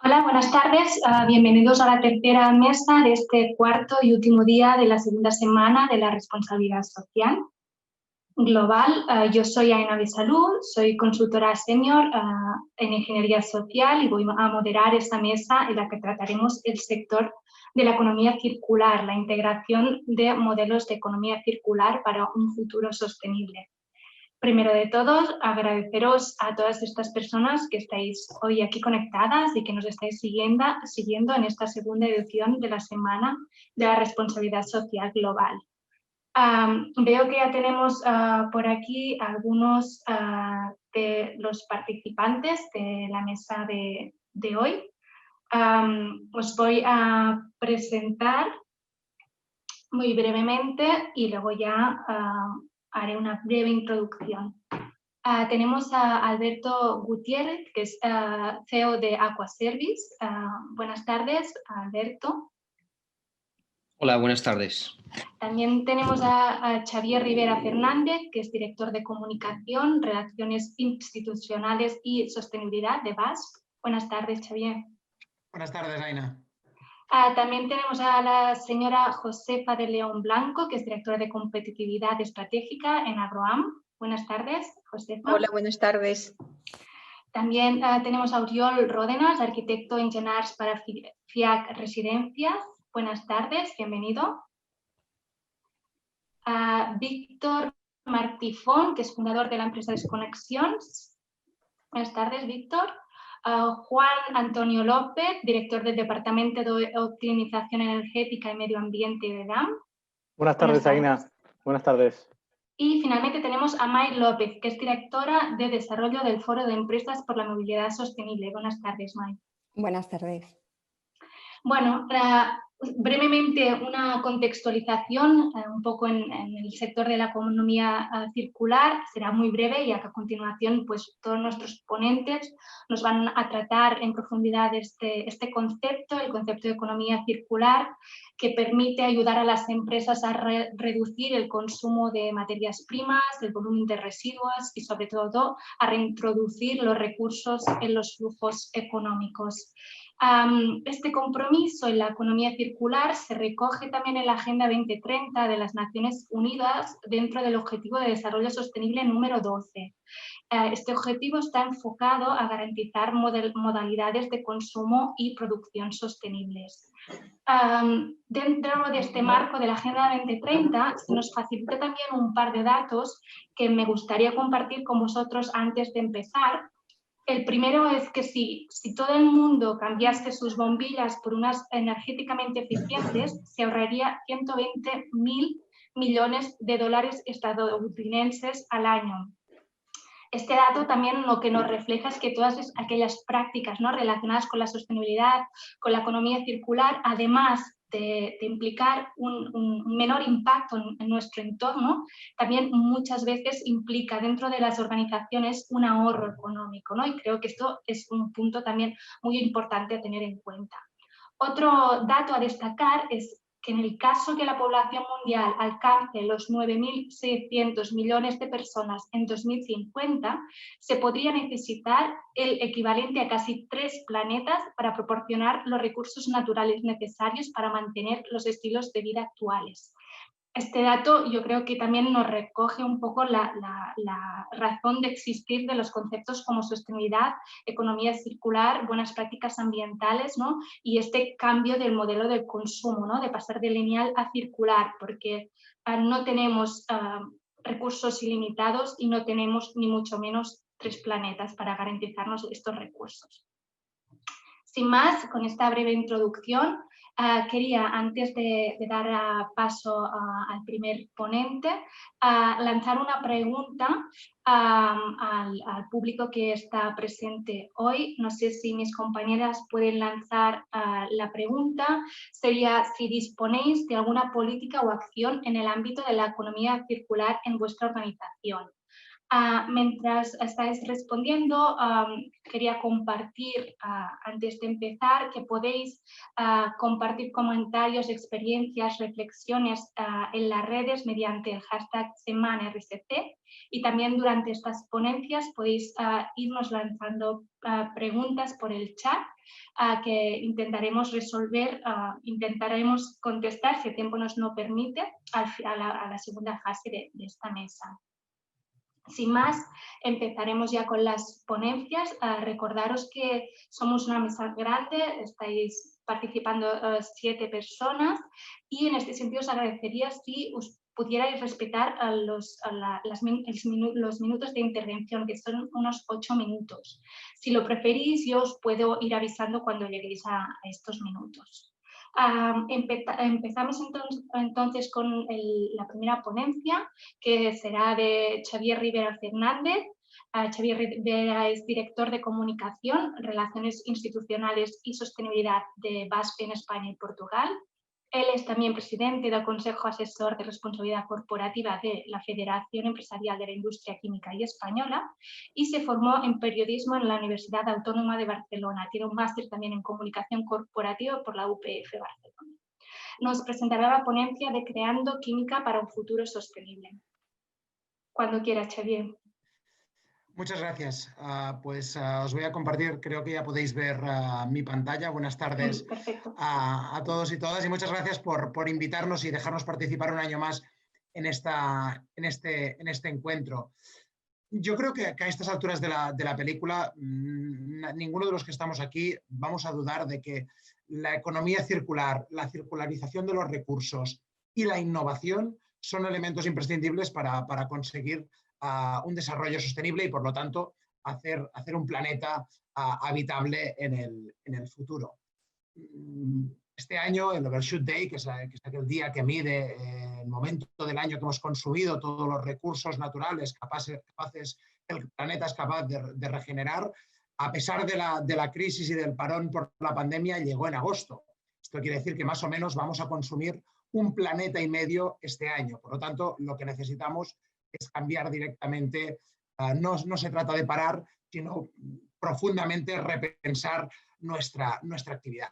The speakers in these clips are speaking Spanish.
Hola, buenas tardes. Bienvenidos a la tercera mesa de este cuarto y último día de la segunda semana de la responsabilidad social global. Yo soy Aina Besalú, soy consultora senior en ingeniería social y voy a moderar esta mesa en la que trataremos el sector de la economía circular, la integración de modelos de economía circular para un futuro sostenible. Primero de todo, agradeceros a todas estas personas que estáis hoy aquí conectadas y que nos estáis siguiendo en esta segunda edición de la Semana de la Responsabilidad Social Global. Veo que ya tenemos por aquí algunos de los participantes de la mesa de hoy. Os voy a presentar muy brevemente y luego ya haré una breve introducción. Tenemos a Alberto Gutiérrez, que es CEO de Aquaservice. Buenas tardes, Alberto. Hola, buenas tardes. También tenemos a Xavier Rivera Fernández, que es director de Comunicación, Relaciones Institucionales y Sostenibilidad de BASF. Buenas tardes, Xavier. Buenas tardes, Aina. También tenemos a la señora Josefa de León Blanco, que es directora de Competitividad Estratégica en Agroam. Buenas tardes, Josefa. Hola, buenas tardes. También tenemos a Oriol Ródenas, arquitecto engineers para FIAC Residencias. Buenas tardes, bienvenido. Víctor Martifón, que es fundador de la empresa Desconexions. Buenas tardes, Víctor. Juan Antonio López, director del Departamento de Optimización Energética y Medio Ambiente de DAM. Buenas tardes, Aina. Buenas tardes. Y finalmente tenemos a May López, que es directora de Desarrollo del Foro de Empresas por la Movilidad Sostenible. Buenas tardes, May. Buenas tardes. Bueno, brevemente una contextualización un poco en el sector de la economía circular. Será muy breve, ya que a continuación pues, todos nuestros ponentes nos van a tratar en profundidad este concepto, el concepto de economía circular, que permite ayudar a las empresas a reducir el consumo de materias primas, el volumen de residuos y sobre todo a reintroducir los recursos en los flujos económicos. Este compromiso en la economía circular se recoge también en la Agenda 2030 de las Naciones Unidas dentro del Objetivo de Desarrollo Sostenible número 12. Este objetivo está enfocado a garantizar modalidades de consumo y producción sostenibles. Dentro de este marco de la Agenda 2030 se nos facilita también un par de datos que me gustaría compartir con vosotros antes de empezar. El primero es que si todo el mundo cambiase sus bombillas por unas energéticamente eficientes, se ahorraría 120.000 millones de dólares estadounidenses al año. Este dato también lo que nos refleja es que todas aquellas prácticas, ¿no?, relacionadas con la sostenibilidad, con la economía circular, además de implicar un menor impacto en nuestro entorno, también muchas veces implica dentro de las organizaciones un ahorro económico, ¿no? Y creo que esto es un punto también muy importante a tener en cuenta. Otro dato a destacar es que en el caso que la población mundial alcance los 9.600 millones de personas en 2050, se podría necesitar el equivalente a casi 3 planetas para proporcionar los recursos naturales necesarios para mantener los estilos de vida actuales. Este dato yo creo que también nos recoge un poco la razón de existir de los conceptos como sostenibilidad, economía circular, buenas prácticas ambientales, ¿no?, y este cambio del modelo de consumo, ¿no?, de pasar de lineal a circular, porque no tenemos recursos ilimitados y no tenemos ni mucho menos 3 planetas para garantizarnos estos recursos. Sin más, con esta breve introducción, quería, antes de dar paso al primer ponente, lanzar una pregunta al público que está presente hoy. No sé si mis compañeras pueden lanzar la pregunta. Sería si disponéis de alguna política o acción en el ámbito de la economía circular en vuestra organización. Mientras estáis respondiendo, quería compartir, antes de empezar, que podéis compartir comentarios, experiencias, reflexiones en las redes mediante el hashtag SemanaRCC, y también durante estas ponencias podéis irnos lanzando preguntas por el chat que intentaremos resolver, intentaremos contestar, si el tiempo nos lo permite, a la segunda fase de esta mesa. Sin más, empezaremos ya con las ponencias. Recordaros que somos una mesa grande, estáis participando 7 personas, y en este sentido os agradecería si os pudierais respetar los minutos de intervención, que son unos 8 minutos. Si lo preferís, yo os puedo ir avisando cuando lleguéis a estos minutos. Empezamos entonces con la primera ponencia, que será de Xavier Rivera Fernández. Xavier Rivera es director de Comunicación, Relaciones Institucionales y Sostenibilidad de BASF en España y Portugal. Él es también presidente del Consejo Asesor de Responsabilidad Corporativa de la Federación Empresarial de la Industria Química y Española, y se formó en periodismo en la Universidad Autónoma de Barcelona. Tiene un máster también en comunicación corporativa por la UPF Barcelona. Nos presentará la ponencia de Creando Química para un futuro sostenible. Cuando quiera, Xavier. Muchas gracias. Os voy a compartir, creo que ya podéis ver mi pantalla. Buenas tardes a todos y todas, y muchas gracias por invitarnos y dejarnos participar un año más en este encuentro. Yo creo que a estas alturas de la película, ninguno de los que estamos aquí vamos a dudar de que la economía circular, la circularización de los recursos y la innovación son elementos imprescindibles para conseguir un desarrollo sostenible y, por lo tanto, hacer un planeta habitable en el futuro. Este año, el Overshoot Day, que es aquel día que mide el momento del año que hemos consumido todos los recursos naturales el planeta es capaz de regenerar, a pesar de la crisis y del parón por la pandemia, llegó en agosto. Esto quiere decir que más o menos vamos a consumir 1,5 planetas este año. Por lo tanto, lo que necesitamos es cambiar directamente. No se trata de parar, sino profundamente repensar nuestra actividad.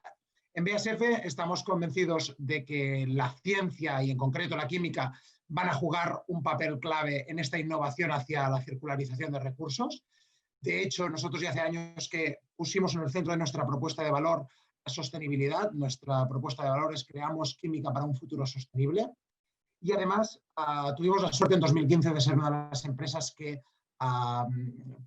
En BASF estamos convencidos de que la ciencia y en concreto la química van a jugar un papel clave en esta innovación hacia la circularización de recursos. De hecho, nosotros ya hace años que pusimos en el centro de nuestra propuesta de valor la sostenibilidad. Nuestra propuesta de valor es creamos química para un futuro sostenible. Y además tuvimos la suerte en 2015 de ser una de las empresas que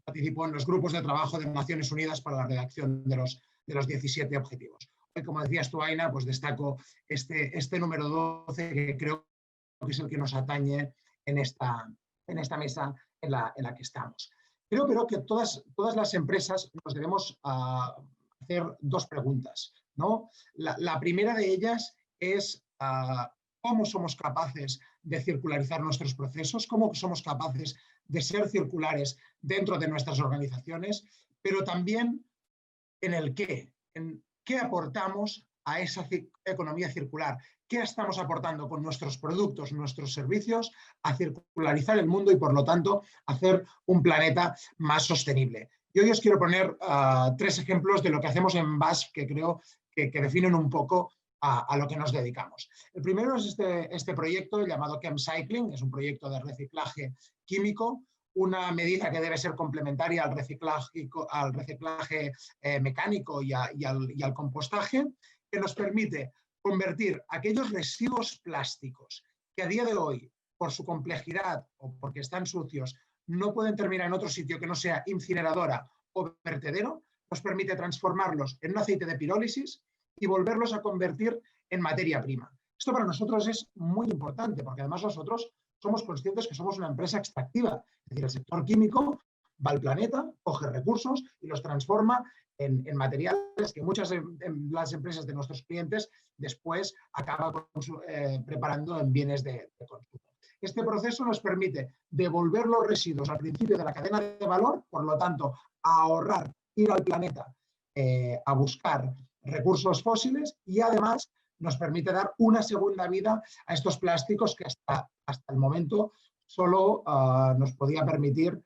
participó en los grupos de trabajo de Naciones Unidas para la redacción de los 17 objetivos. Hoy, como decías tú, Aina, pues destaco este número 12, que creo que es el que nos atañe en esta mesa en la que estamos. Creo, pero que todas las empresas nos debemos hacer 2 preguntas, ¿no? La primera de ellas es cómo somos capaces de circularizar nuestros procesos, cómo somos capaces de ser circulares dentro de nuestras organizaciones, pero también en el qué, en qué aportamos a esa economía circular, qué estamos aportando con nuestros productos, nuestros servicios a circularizar el mundo y, por lo tanto, hacer un planeta más sostenible. Y hoy os quiero poner 3 ejemplos de lo que hacemos en BASF que creo que definen un poco a lo que nos dedicamos. El primero es este proyecto llamado ChemCycling, es un proyecto de reciclaje químico, una medida que debe ser complementaria al reciclaje mecánico y al compostaje, que nos permite convertir aquellos residuos plásticos que a día de hoy, por su complejidad o porque están sucios, no pueden terminar en otro sitio que no sea incineradora o vertedero, nos permite transformarlos en un aceite de pirólisis y volverlos a convertir en materia prima. Esto para nosotros es muy importante, porque además nosotros somos conscientes que somos una empresa extractiva. Es decir, el sector químico va al planeta, coge recursos y los transforma en materiales que muchas de las empresas de nuestros clientes después acaban preparando en bienes de consumo. Este proceso nos permite devolver los residuos al principio de la cadena de valor, por lo tanto, ahorrar, ir al planeta a buscar recursos fósiles, y además nos permite dar una segunda vida a estos plásticos que hasta el momento solo nos podía permitir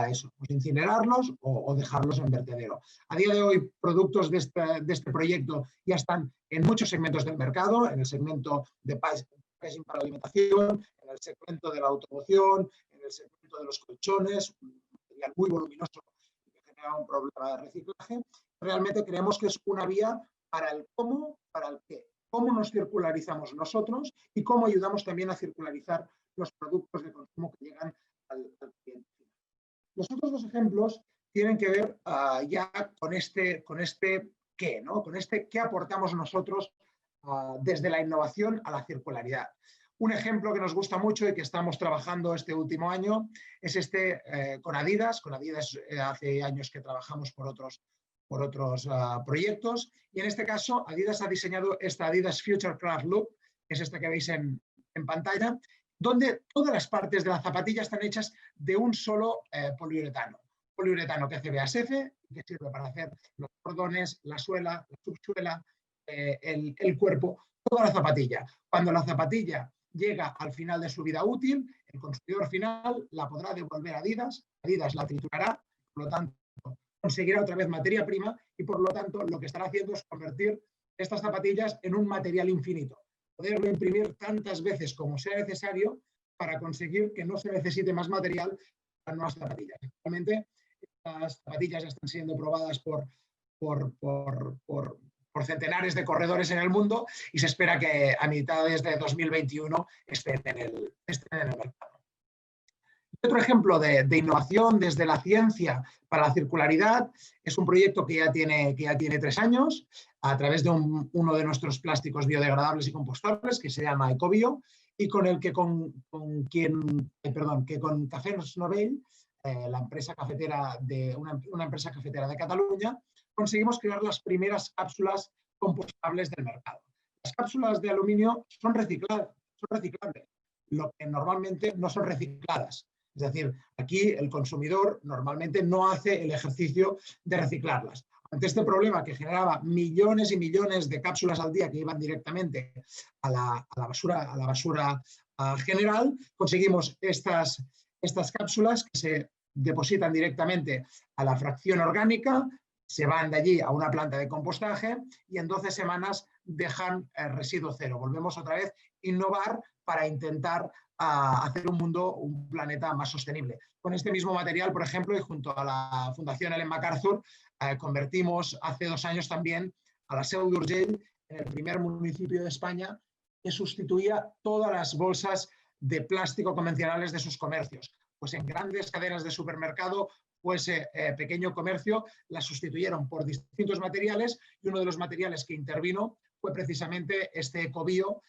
eso, pues incinerarlos o dejarlos en vertedero. A día de hoy, productos de este proyecto ya están en muchos segmentos del mercado, en el segmento de packaging para alimentación, en el segmento de la automoción, en el segmento de los colchones, un material muy voluminoso que genera un problema de reciclaje. Realmente creemos que es una vía para el cómo, para el qué. Cómo nos circularizamos nosotros y cómo ayudamos también a circularizar los productos de consumo que llegan al cliente. Los otros dos ejemplos tienen que ver ya con este qué, ¿no? Con este qué aportamos nosotros desde la innovación a la circularidad. Un ejemplo que nos gusta mucho y que estamos trabajando este último año es con Adidas. Con Adidas hace años que trabajamos por otros proyectos, y en este caso Adidas ha diseñado esta Adidas Future Craft Loop, que es esta que veis en pantalla, donde todas las partes de la zapatilla están hechas de un solo poliuretano. Poliuretano que hace BASF, que sirve para hacer los cordones, la suela, la subsuela, el cuerpo, toda la zapatilla. Cuando la zapatilla llega al final de su vida útil, el consumidor final la podrá devolver a Adidas, Adidas la triturará, por lo tanto conseguirá otra vez materia prima y por lo tanto lo que estará haciendo es convertir estas zapatillas en un material infinito. Poderlo imprimir tantas veces como sea necesario para conseguir que no se necesite más material para nuevas zapatillas. Actualmente estas zapatillas ya están siendo probadas por centenares de corredores en el mundo y se espera que a mitades de 2021 estén en el mercado. Otro ejemplo de innovación desde la ciencia para la circularidad es un proyecto que ya tiene 3 años a través de uno de nuestros plásticos biodegradables y compostables que se llama Ecobio y con el que con Cafés Novell, la empresa cafetera una empresa cafetera de Cataluña, conseguimos crear las primeras cápsulas compostables del mercado. Las cápsulas de aluminio son reciclables, lo que normalmente no son recicladas. Es decir, aquí el consumidor normalmente no hace el ejercicio de reciclarlas. Ante este problema que generaba millones y millones de cápsulas al día que iban directamente a la basura general, conseguimos estas cápsulas que se depositan directamente a la fracción orgánica, se van de allí a una planta de compostaje y en 12 semanas dejan residuo cero. Volvemos otra vez a innovar para intentar hacer un planeta más sostenible. Con este mismo material, por ejemplo, y junto a la Fundación Ellen MacArthur, convertimos hace 2 años también a la Seu d'Urgell en el primer municipio de España que sustituía todas las bolsas de plástico convencionales de sus comercios. Pues en grandes cadenas de supermercado o ese pequeño comercio las sustituyeron por distintos materiales y uno de los materiales que intervino fue precisamente este Ecobio,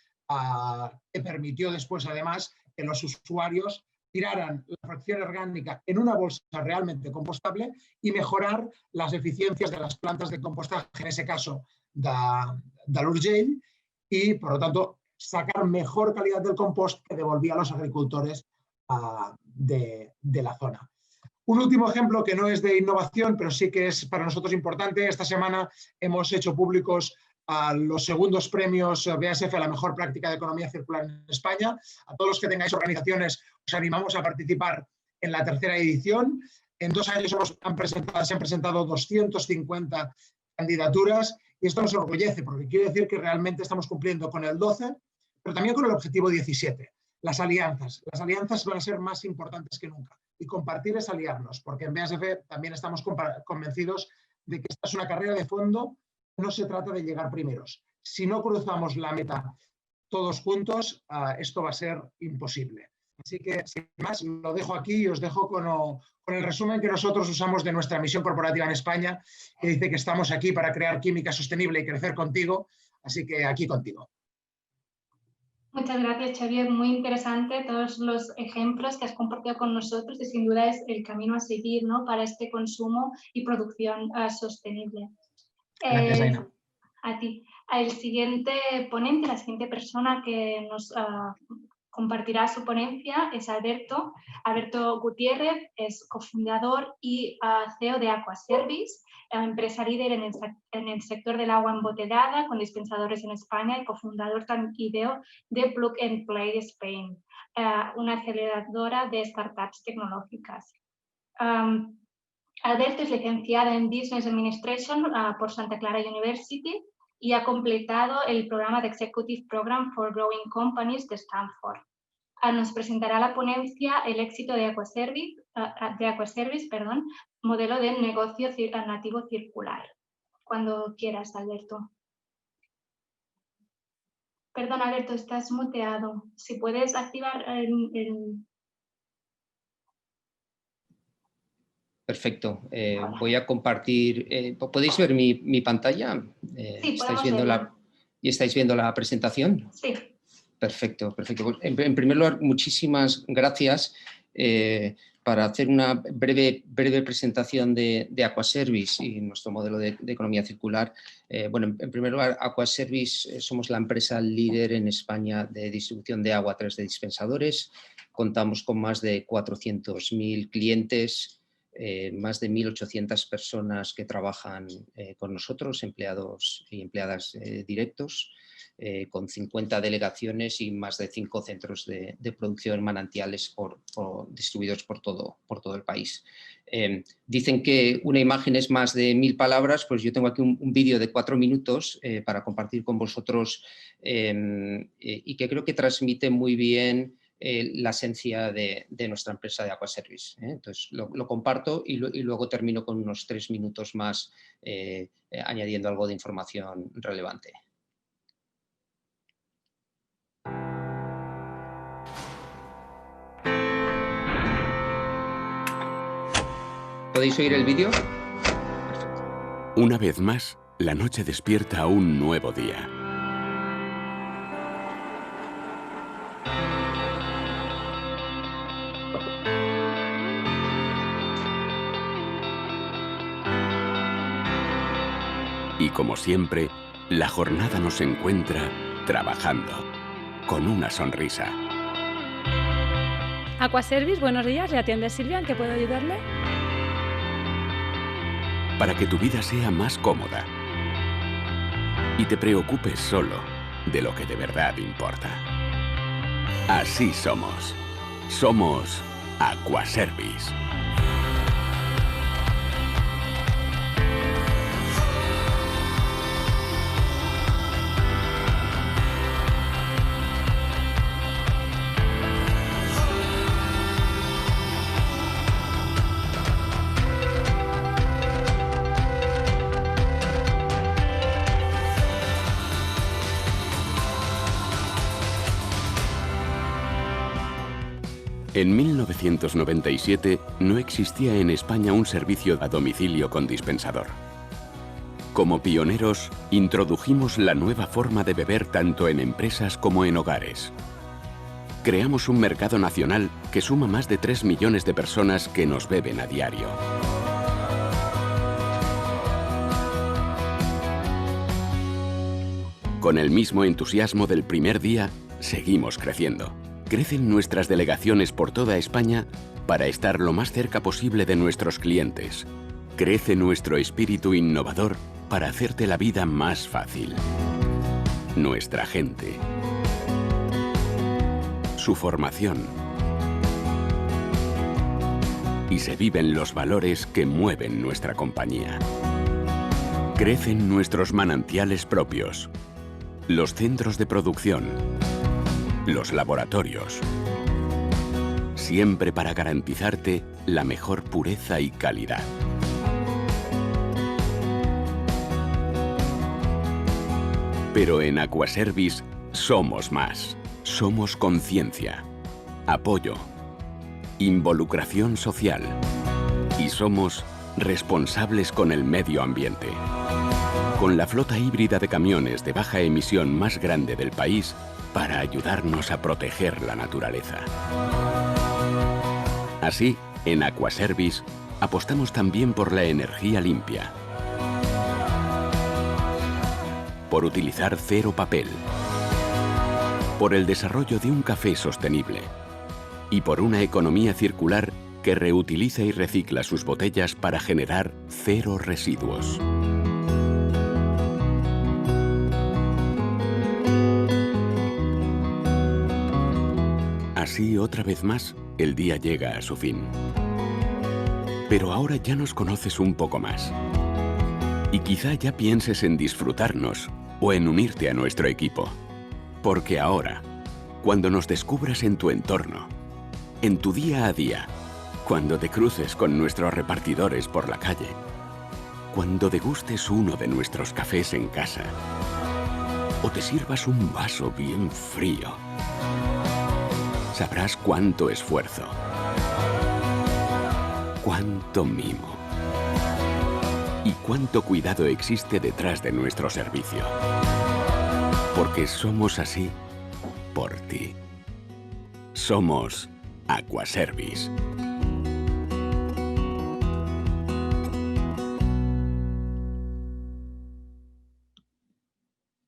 que permitió después, además, que los usuarios tiraran la fracción orgánica en una bolsa realmente compostable y mejorar las eficiencias de las plantas de compostaje, en ese caso de l'Urgell, y, por lo tanto, sacar mejor calidad del compost que devolvía a los agricultores de la zona. Un último ejemplo que no es de innovación, pero sí que es para nosotros importante. Esta semana hemos hecho públicos los segundos premios BASF a la mejor práctica de economía circular en España. A todos los que tengáis organizaciones, os animamos a participar en la 3ª edición. En 2 años se han presentado 250 candidaturas y esto nos enorgullece porque quiere decir que realmente estamos cumpliendo con el 12, pero también con el objetivo 17. Las alianzas. Las alianzas van a ser más importantes que nunca y compartir es aliarnos, porque en BASF también estamos convencidos de que esta es una carrera de fondo. No se trata de llegar primeros. Si no cruzamos la meta todos juntos, esto va a ser imposible. Así que, sin más, lo dejo aquí y os dejo con el resumen que nosotros usamos de nuestra misión corporativa en España, que dice que estamos aquí para crear química sostenible y crecer contigo. Así que aquí contigo. Muchas gracias, Xavier. Muy interesante todos los ejemplos que has compartido con nosotros y sin duda es el camino a seguir, ¿no?, para este consumo y producción sostenible. Gracias, Aina. A ti. El siguiente ponente, la siguiente persona que nos compartirá su ponencia es Alberto Gutiérrez, es cofundador y CEO de Aquaservice, empresa líder en el sector del agua embotellada con dispensadores en España y cofundador y CEO de Plug and Play Spain, una aceleradora de startups tecnológicas. Alberto es licenciado en Business Administration por Santa Clara University y ha completado el programa de Executive Program for Growing Companies de Stanford. Nos presentará la ponencia El éxito de Aquaservice, modelo de negocio nativo circular. Cuando quieras, Alberto. Perdón, Alberto, estás muteado. Si puedes activar el... Perfecto. Voy a compartir. ¿Podéis ver mi pantalla? Sí, podemos verla. ¿Y estáis viendo la presentación? Sí. Perfecto, perfecto. Pues, en primer lugar, muchísimas gracias para hacer una breve presentación de Aquaservice y nuestro modelo de economía circular. Bueno, en primer lugar, Aquaservice somos la empresa líder en España de distribución de agua a través de dispensadores. Contamos con más de 400.000 clientes, más de 1.800 personas que trabajan con nosotros, empleados y empleadas directos, con 50 delegaciones y más de 5 centros de producción manantiales distribuidos por todo el país. Dicen que una imagen es más de 1000 palabras, pues yo tengo aquí un vídeo de 4 minutos para compartir con vosotros y que creo que transmite muy bien la esencia de nuestra empresa de Aquaservice. Entonces lo comparto y luego termino con unos 3 minutos más añadiendo algo de información relevante. ¿Podéis oír el vídeo? Una vez más, la noche despierta a un nuevo día. Y como siempre, la jornada nos encuentra trabajando, con una sonrisa. Aquaservice, buenos días, le atiende Silvia, ¿en qué puedo ayudarle? Para que tu vida sea más cómoda y te preocupes solo de lo que de verdad importa. Así somos. Somos Aquaservice. En 1997 no existía en España un servicio a domicilio con dispensador. Como pioneros, introdujimos la nueva forma de beber tanto en empresas como en hogares. Creamos un mercado nacional que suma más de 3 millones de personas que nos beben a diario. Con el mismo entusiasmo del primer día, seguimos creciendo. Crecen nuestras delegaciones por toda España para estar lo más cerca posible de nuestros clientes. Crece nuestro espíritu innovador para hacerte la vida más fácil. Nuestra gente. Su formación. Y se viven los valores que mueven nuestra compañía. Crecen nuestros manantiales propios. Los centros de producción. Los laboratorios. Siempre para garantizarte la mejor pureza y calidad. Pero en Aquaservice somos más. Somos conciencia, apoyo, involucración social y somos responsables con el medio ambiente. Con la flota híbrida de camiones de baja emisión más grande del país, para ayudarnos a proteger la naturaleza. Así, en Aquaservice, apostamos también por la energía limpia, por utilizar cero papel, por el desarrollo de un café sostenible y por una economía circular que reutiliza y recicla sus botellas para generar cero residuos. Así, otra vez más, el día llega a su fin. Pero ahora ya nos conoces un poco más. Y quizá ya pienses en disfrutarnos o en unirte a nuestro equipo. Porque ahora, cuando nos descubras en tu entorno, en tu día a día, cuando te cruces con nuestros repartidores por la calle, cuando degustes uno de nuestros cafés en casa, o te sirvas un vaso bien frío, sabrás cuánto esfuerzo, cuánto mimo y cuánto cuidado existe detrás de nuestro servicio. Porque somos así por ti. Somos Aquaservice.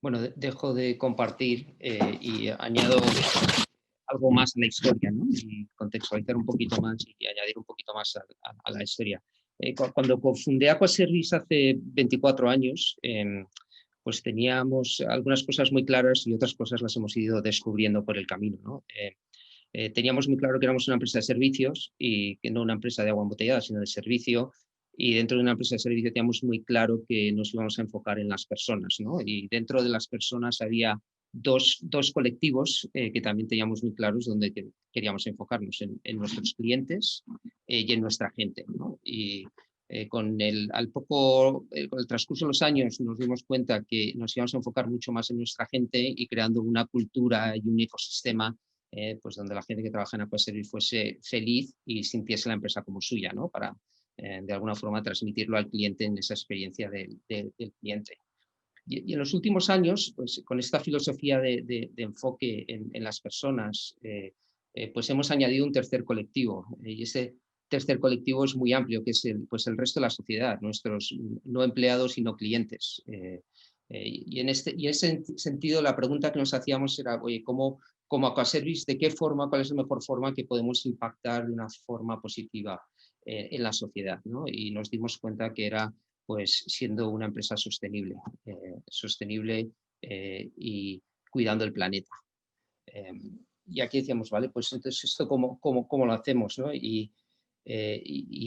Bueno, dejo de compartir y añado algo más a la historia, ¿no? Y contextualizar un poquito más y añadir un poquito más a la historia. Cuando cofundé Aquaservice hace 24 años, pues teníamos algunas cosas muy claras y otras cosas las hemos ido descubriendo por el camino, ¿no? Teníamos muy claro que éramos una empresa de servicios y que no una empresa de agua embotellada, sino de servicio. Y dentro de una empresa de servicio teníamos muy claro que nos íbamos a enfocar en las personas, ¿no? Y dentro de las personas había dos colectivos que también teníamos muy claros donde queríamos enfocarnos, en nuestros clientes y en nuestra gente, ¿no? Y con el transcurso de los años nos dimos cuenta que nos íbamos a enfocar mucho más en nuestra gente y creando una cultura y un ecosistema pues donde la gente que trabaja en Aquaservice fuese feliz y sintiese la empresa como suya, ¿no? Para de alguna forma transmitirlo al cliente en esa experiencia del cliente. Y en los últimos años, pues, con esta filosofía de enfoque en las personas, pues hemos añadido un tercer colectivo. Y ese tercer colectivo es muy amplio, que es el resto de la sociedad, nuestros no empleados sino clientes. Y en ese sentido, la pregunta que nos hacíamos era, oye, como Aquaservice, ¿de qué forma, cuál es la mejor forma que podemos impactar de una forma positiva en la sociedad, ¿no? Y nos dimos cuenta que era pues siendo una empresa sostenible, y cuidando el planeta. Y aquí decíamos, vale, pues entonces esto cómo lo hacemos, ¿no? Y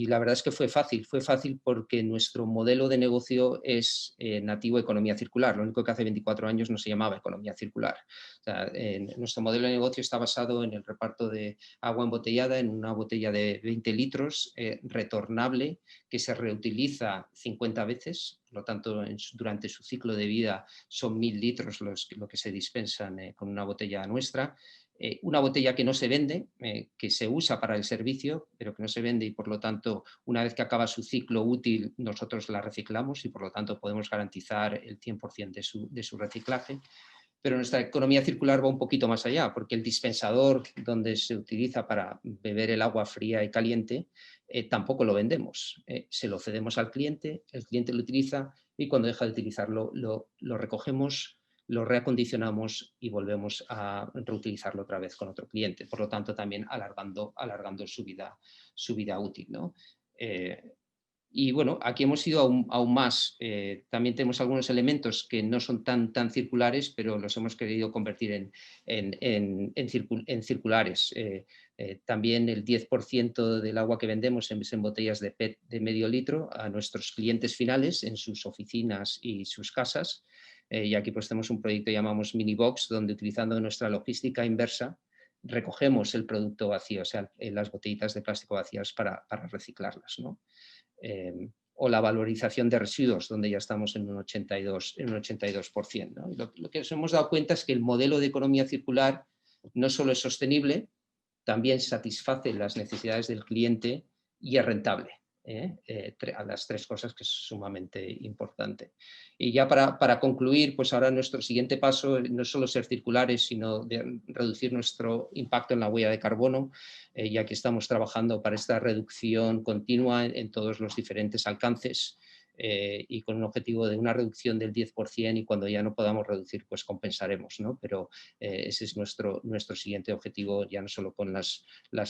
la verdad es que fue fácil porque nuestro modelo de negocio es nativo de economía circular. Lo único que hace 24 años no se llamaba economía circular. O sea, nuestro modelo de negocio está basado en el reparto de agua embotellada en una botella de 20 litros retornable que se reutiliza 50 veces. Por lo tanto, durante su ciclo de vida son 1000 litros lo que se dispensan con una botella nuestra. Una botella que no se vende, que se usa para el servicio, pero que no se vende y por lo tanto una vez que acaba su ciclo útil nosotros la reciclamos y por lo tanto podemos garantizar el 100% de su reciclaje. Pero nuestra economía circular va un poquito más allá, porque el dispensador donde se utiliza para beber el agua fría y caliente tampoco lo vendemos, se lo cedemos al cliente, el cliente lo utiliza y cuando deja de utilizarlo lo recogemos, lo reacondicionamos y volvemos a reutilizarlo otra vez con otro cliente. Por lo tanto, también alargando su vida útil, ¿no? Y bueno, aquí hemos ido aún más. También tenemos algunos elementos que no son tan circulares, pero los hemos querido convertir en circulares. También el 10% del agua que vendemos es en botellas de PET de medio litro a nuestros clientes finales en sus oficinas y sus casas. Y aquí pues tenemos un proyecto que llamamos Minibox, donde utilizando nuestra logística inversa recogemos el producto vacío, o sea, las botellitas de plástico vacías para reciclarlas, ¿no? O la valorización de residuos, donde ya estamos en un 82%, ¿no? Lo que nos hemos dado cuenta es que el modelo de economía circular no solo es sostenible, también satisface las necesidades del cliente y es rentable. A las tres cosas, que es sumamente importante. Y ya para concluir, pues ahora nuestro siguiente paso no es solo ser circulares, sino de reducir nuestro impacto en la huella de carbono, ya que estamos trabajando para esta reducción continua en todos los diferentes alcances. y con un objetivo de una reducción del 10%, y cuando ya no podamos reducir, pues compensaremos, ¿no? Pero ese es nuestro siguiente objetivo, ya no solo con las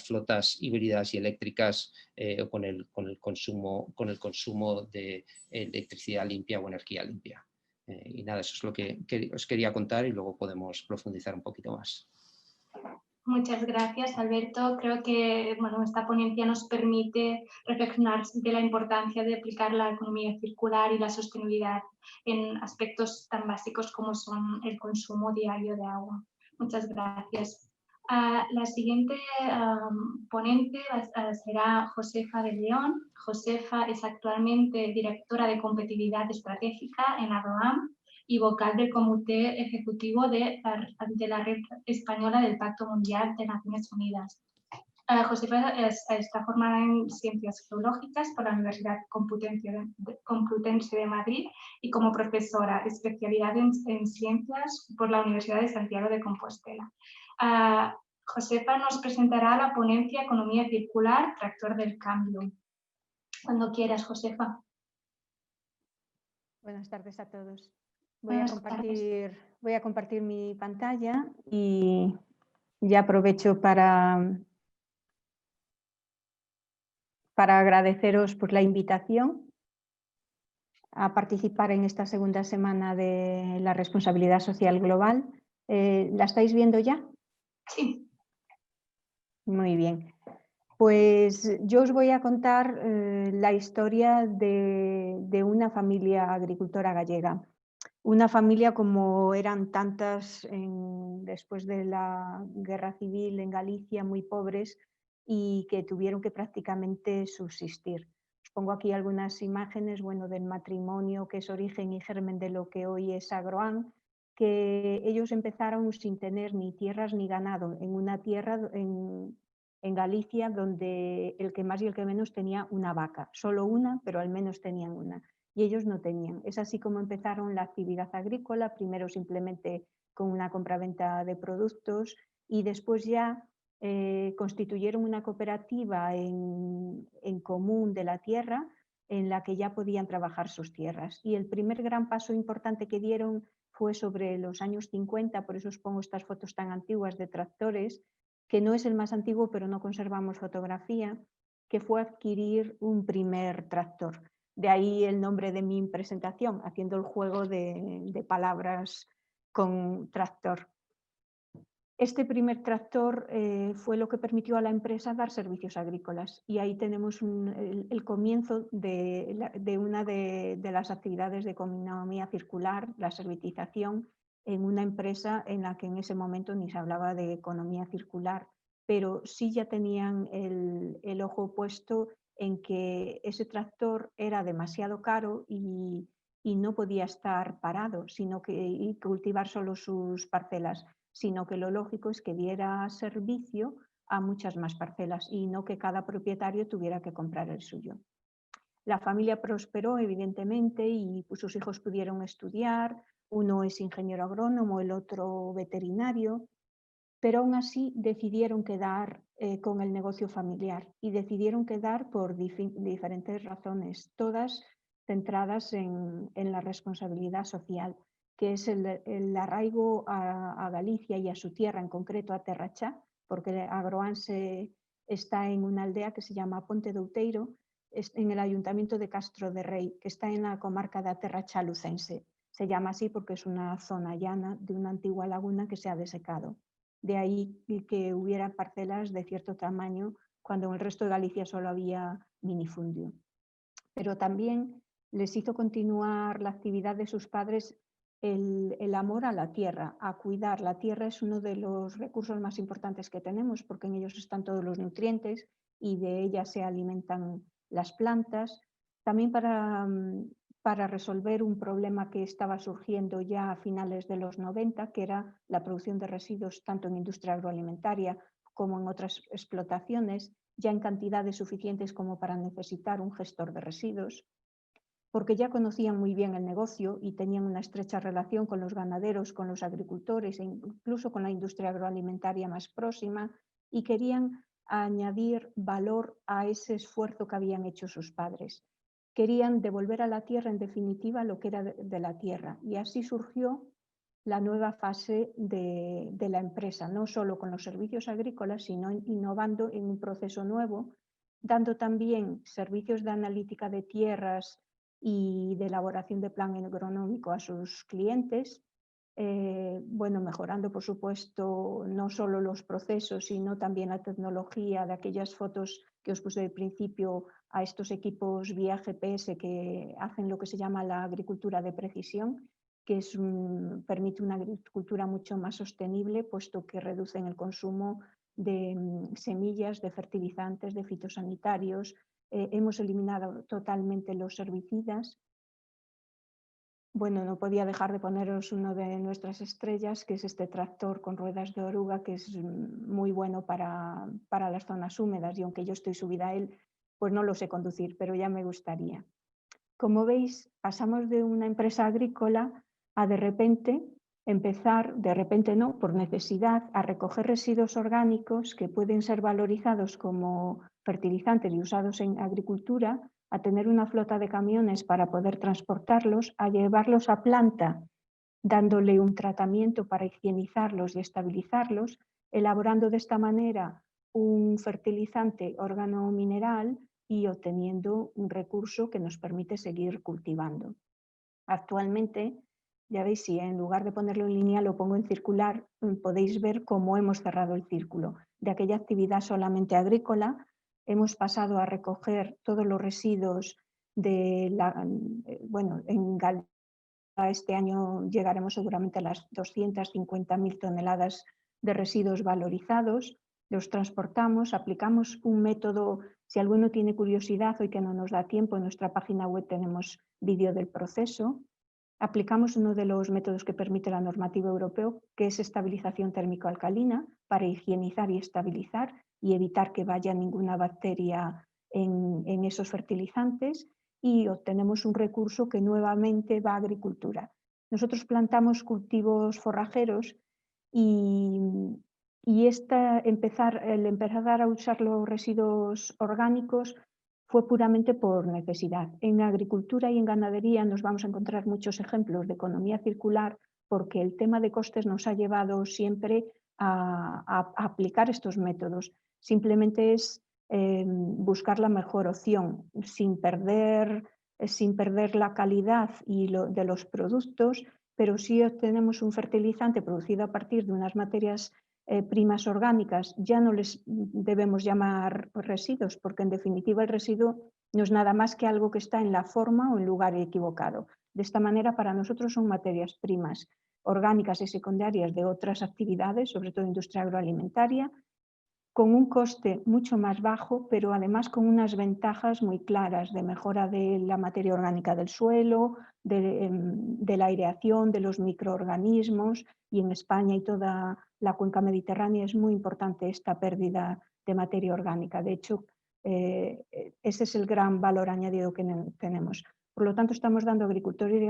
flotas híbridas y eléctricas o con el consumo de electricidad limpia o energía limpia. Y nada, eso es lo que os quería contar, y luego podemos profundizar un poquito más. Muchas gracias, Alberto. Creo que esta ponencia nos permite reflexionar de la importancia de aplicar la economía circular y la sostenibilidad en aspectos tan básicos como son el consumo diario de agua. Muchas gracias. La siguiente ponente será Josefa de León. Josefa es actualmente directora de competitividad estratégica en Agroam y vocal del Comité Ejecutivo de la Red Española del Pacto Mundial de Naciones Unidas. Josefa está formada en Ciencias Geológicas por la Universidad Complutense de Madrid y como profesora, especialidad en Ciencias por la Universidad de Santiago de Compostela. Josefa nos presentará la ponencia Economía Circular, Tractor del Cambio. Cuando quieras, Josefa. Buenas tardes a todos. Voy a compartir mi pantalla y ya aprovecho para agradeceros por la invitación a participar en esta segunda semana de la responsabilidad social global. ¿La estáis viendo ya? Sí. Muy bien. Pues yo os voy a contar la historia de una familia agricultora gallega. Una familia como eran tantas después de la guerra civil en Galicia, muy pobres y que tuvieron que prácticamente subsistir. Os pongo aquí algunas imágenes del matrimonio que es origen y germen de lo que hoy es Agroam, que ellos empezaron sin tener ni tierras ni ganado, en una tierra en Galicia donde el que más y el que menos tenía una vaca, solo una, pero al menos tenían una. Y ellos no tenían. Es así como empezaron la actividad agrícola, primero simplemente con una compraventa de productos y después ya constituyeron una cooperativa en común de la tierra en la que ya podían trabajar sus tierras. Y el primer gran paso importante que dieron fue sobre los años 50, por eso os pongo estas fotos tan antiguas de tractores, que no es el más antiguo, pero no conservamos fotografía, que fue adquirir un primer tractor. De ahí el nombre de mi presentación, haciendo el juego de palabras con tractor. Este primer tractor fue lo que permitió a la empresa dar servicios agrícolas y ahí tenemos el comienzo de una de las actividades de economía circular, la servitización, en una empresa en la que en ese momento ni se hablaba de economía circular, pero sí ya tenían el ojo puesto en que ese tractor era demasiado caro y no podía estar parado, sino y cultivar solo sus parcelas, sino que lo lógico es que diera servicio a muchas más parcelas y no que cada propietario tuviera que comprar el suyo. La familia prosperó, evidentemente, y sus hijos pudieron estudiar, uno es ingeniero agrónomo, el otro veterinario, pero aún así decidieron quedar con el negocio familiar y decidieron quedar por diferentes razones, todas centradas en la responsabilidad social, que es el arraigo a Galicia y a su tierra, en concreto a Terrachá, porque Agroam está en una aldea que se llama Ponte de Outeiro, en el ayuntamiento de Castro de Rei, que está en la comarca de Terrachá lucense. Se llama así porque es una zona llana de una antigua laguna que se ha desecado. De ahí que hubiera parcelas de cierto tamaño cuando en el resto de Galicia solo había minifundio. Pero también les hizo continuar la actividad de sus padres el amor a la tierra, a cuidar. La tierra es uno de los recursos más importantes que tenemos porque en ellos están todos los nutrientes y de ella se alimentan las plantas. También para resolver un problema que estaba surgiendo ya a finales de los 90, que era la producción de residuos tanto en industria agroalimentaria como en otras explotaciones, ya en cantidades suficientes como para necesitar un gestor de residuos, porque ya conocían muy bien el negocio y tenían una estrecha relación con los ganaderos, con los agricultores e incluso con la industria agroalimentaria más próxima y querían añadir valor a ese esfuerzo que habían hecho sus padres. querían devolver a la tierra en definitiva lo que era de la tierra. Y así surgió la nueva fase de la empresa, no solo con los servicios agrícolas, sino innovando en un proceso nuevo, dando también servicios de analítica de tierras y de elaboración de plan agronómico a sus clientes, bueno, mejorando por supuesto no solo los procesos, sino también la tecnología de aquellas fotos que os puse al principio, a estos equipos vía GPS que hacen lo que se llama la agricultura de precisión, que permite una agricultura mucho más sostenible, puesto que reducen el consumo de semillas, de fertilizantes, de fitosanitarios. Hemos eliminado totalmente los herbicidas. Bueno, no podía dejar de poneros uno de nuestras estrellas, que es este tractor con ruedas de oruga, que es muy bueno para las zonas húmedas, y aunque yo estoy subida a él, pues no lo sé conducir, pero ya me gustaría. Como veis, pasamos de una empresa agrícola a de repente empezar, de repente no, por necesidad, a recoger residuos orgánicos que pueden ser valorizados como fertilizantes y usados en agricultura, a tener una flota de camiones para poder transportarlos, a llevarlos a planta, dándole un tratamiento para higienizarlos y estabilizarlos, elaborando de esta manera un fertilizante organomineral y obteniendo un recurso que nos permite seguir cultivando. Actualmente, ya veis, si en lugar de ponerlo en línea lo pongo en circular, podéis ver cómo hemos cerrado el círculo. De aquella actividad solamente agrícola, hemos pasado a recoger todos los residuos bueno, en Galicia este año llegaremos seguramente a las 250.000 toneladas de residuos valorizados, los transportamos, aplicamos un método, si alguno tiene curiosidad, hoy que no nos da tiempo, en nuestra página web tenemos vídeo del proceso. Aplicamos uno de los métodos que permite la normativa europea, que es estabilización térmico-alcalina, para higienizar y estabilizar y evitar que vaya ninguna bacteria en esos fertilizantes, y obtenemos un recurso que nuevamente va a agricultura. Nosotros plantamos cultivos forrajeros y el empezar a usar los residuos orgánicos fue puramente por necesidad. En agricultura y en ganadería nos vamos a encontrar muchos ejemplos de economía circular, porque el tema de costes nos ha llevado siempre a aplicar estos métodos. Simplemente es buscar la mejor opción sin perder la calidad de los productos, pero sí obtenemos un fertilizante producido a partir de unas materias primas orgánicas. Ya no les debemos llamar residuos, porque en definitiva el residuo no es nada más que algo que está en la forma o en lugar equivocado. De esta manera, para nosotros son materias primas orgánicas y secundarias de otras actividades, sobre todo industria agroalimentaria, con un coste mucho más bajo, pero además con unas ventajas muy claras de mejora de la materia orgánica del suelo, de la aireación, de los microorganismos, y en España y toda la cuenca mediterránea es muy importante esta pérdida de materia orgánica. De hecho, ese es el gran valor añadido que tenemos. Por lo tanto, estamos dando a agricultores y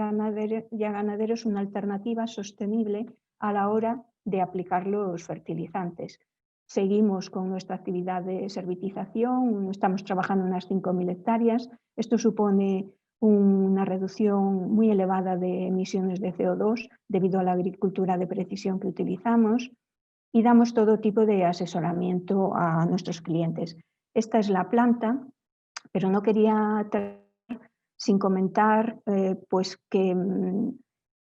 a ganaderos una alternativa sostenible a la hora de aplicar los fertilizantes. Seguimos con nuestra actividad de servitización, estamos trabajando en unas 5.000 hectáreas. Esto supone una reducción muy elevada de emisiones de CO2 debido a la agricultura de precisión que utilizamos, y damos todo tipo de asesoramiento a nuestros clientes. Esta es la planta, pero no quería terminar sin comentar pues que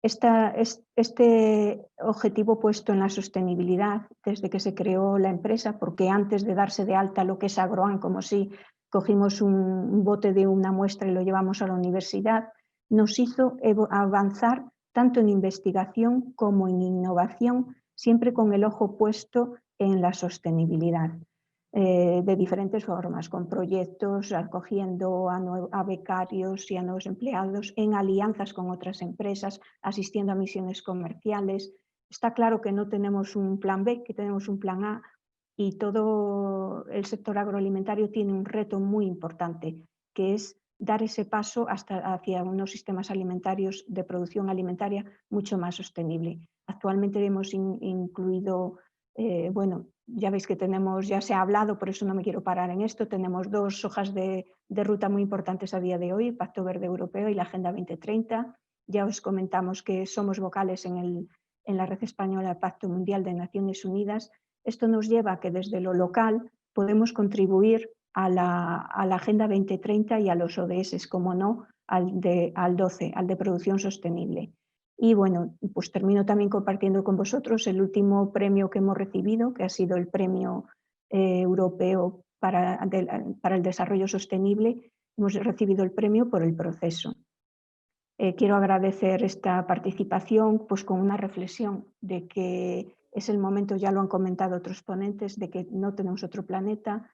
este objetivo puesto en la sostenibilidad desde que se creó la empresa, porque antes de darse de alta lo que es Agroan, como si cogimos un bote de una muestra y lo llevamos a la universidad, nos hizo avanzar tanto en investigación como en innovación, siempre con el ojo puesto en la sostenibilidad. De diferentes formas, con proyectos, acogiendo a becarios y a nuevos empleados, en alianzas con otras empresas, asistiendo a misiones comerciales. Está claro que no tenemos un plan B, que tenemos un plan A, y todo el sector agroalimentario tiene un reto muy importante, que es dar ese paso hacia unos sistemas alimentarios de producción alimentaria mucho más sostenible. Actualmente hemos incluido Bueno, ya veis que tenemos, ya se ha hablado, por eso no me quiero parar en esto, tenemos dos hojas de ruta muy importantes a día de hoy, el Pacto Verde Europeo y la Agenda 2030. Ya os comentamos que somos vocales en la Red Española Pacto Mundial de Naciones Unidas. Esto nos lleva a que desde lo local podemos contribuir a la Agenda 2030 y a los ODS, como no, al 12, al de producción sostenible. Y bueno, pues termino también compartiendo con vosotros el último premio que hemos recibido, que ha sido el Premio Europeo para el Desarrollo Sostenible. Hemos recibido el premio por el proceso. Quiero agradecer esta participación pues, con una reflexión de que es el momento, ya lo han comentado otros ponentes, de que no tenemos otro planeta,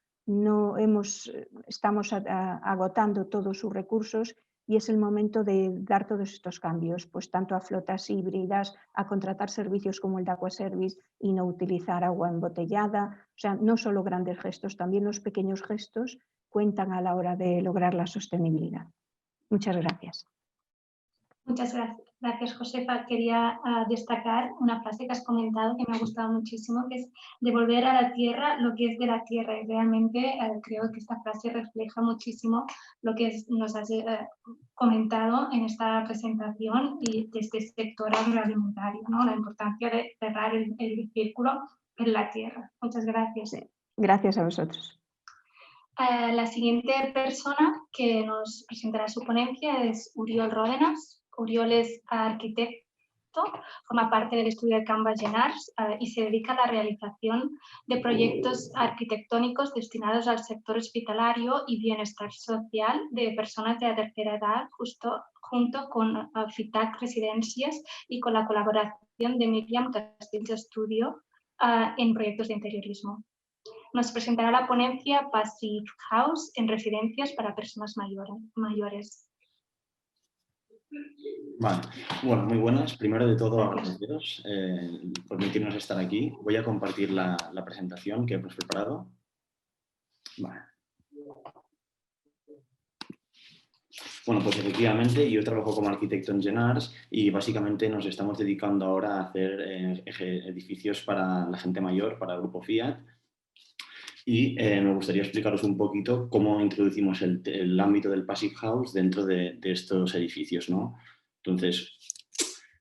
estamos agotando todos sus recursos y es el momento de dar todos estos cambios, pues tanto a flotas híbridas, a contratar servicios como el de Aquaservice y no utilizar agua embotellada. O sea, no solo grandes gestos, también los pequeños gestos cuentan a la hora de lograr la sostenibilidad. Muchas gracias. Muchas gracias, Josefa. Quería destacar una frase que has comentado que me ha gustado muchísimo, que es devolver a la tierra lo que es de la tierra. Y realmente creo que esta frase refleja muchísimo lo que nos has comentado en esta presentación y de este sector agroalimentario, ¿no? La importancia de cerrar el círculo en la tierra. Muchas gracias. Sí. Gracias a vosotros. La siguiente persona que nos presentará su ponencia es Uriol Ródenas. Uriol es arquitecto, forma parte del estudio de Canvas Llenars y se dedica a la realización de proyectos arquitectónicos destinados al sector hospitalario y bienestar social de personas de la tercera edad, junto con FITAC Residencias y con la colaboración de Miriam Castillo Studio en proyectos de interiorismo. Nos presentará la ponencia Passive House en residencias para personas mayores. Vale, bueno, muy buenas. Primero de todo, agradeceros por permitirnos estar aquí. Voy a compartir la presentación que hemos preparado. Vale. Bueno, pues efectivamente yo trabajo como arquitecto en Llenars y básicamente nos estamos dedicando ahora a hacer edificios para la gente mayor, para el grupo Fiat. Y me gustaría explicaros un poquito cómo introducimos el ámbito del Passive House dentro de estos edificios, ¿no? Entonces,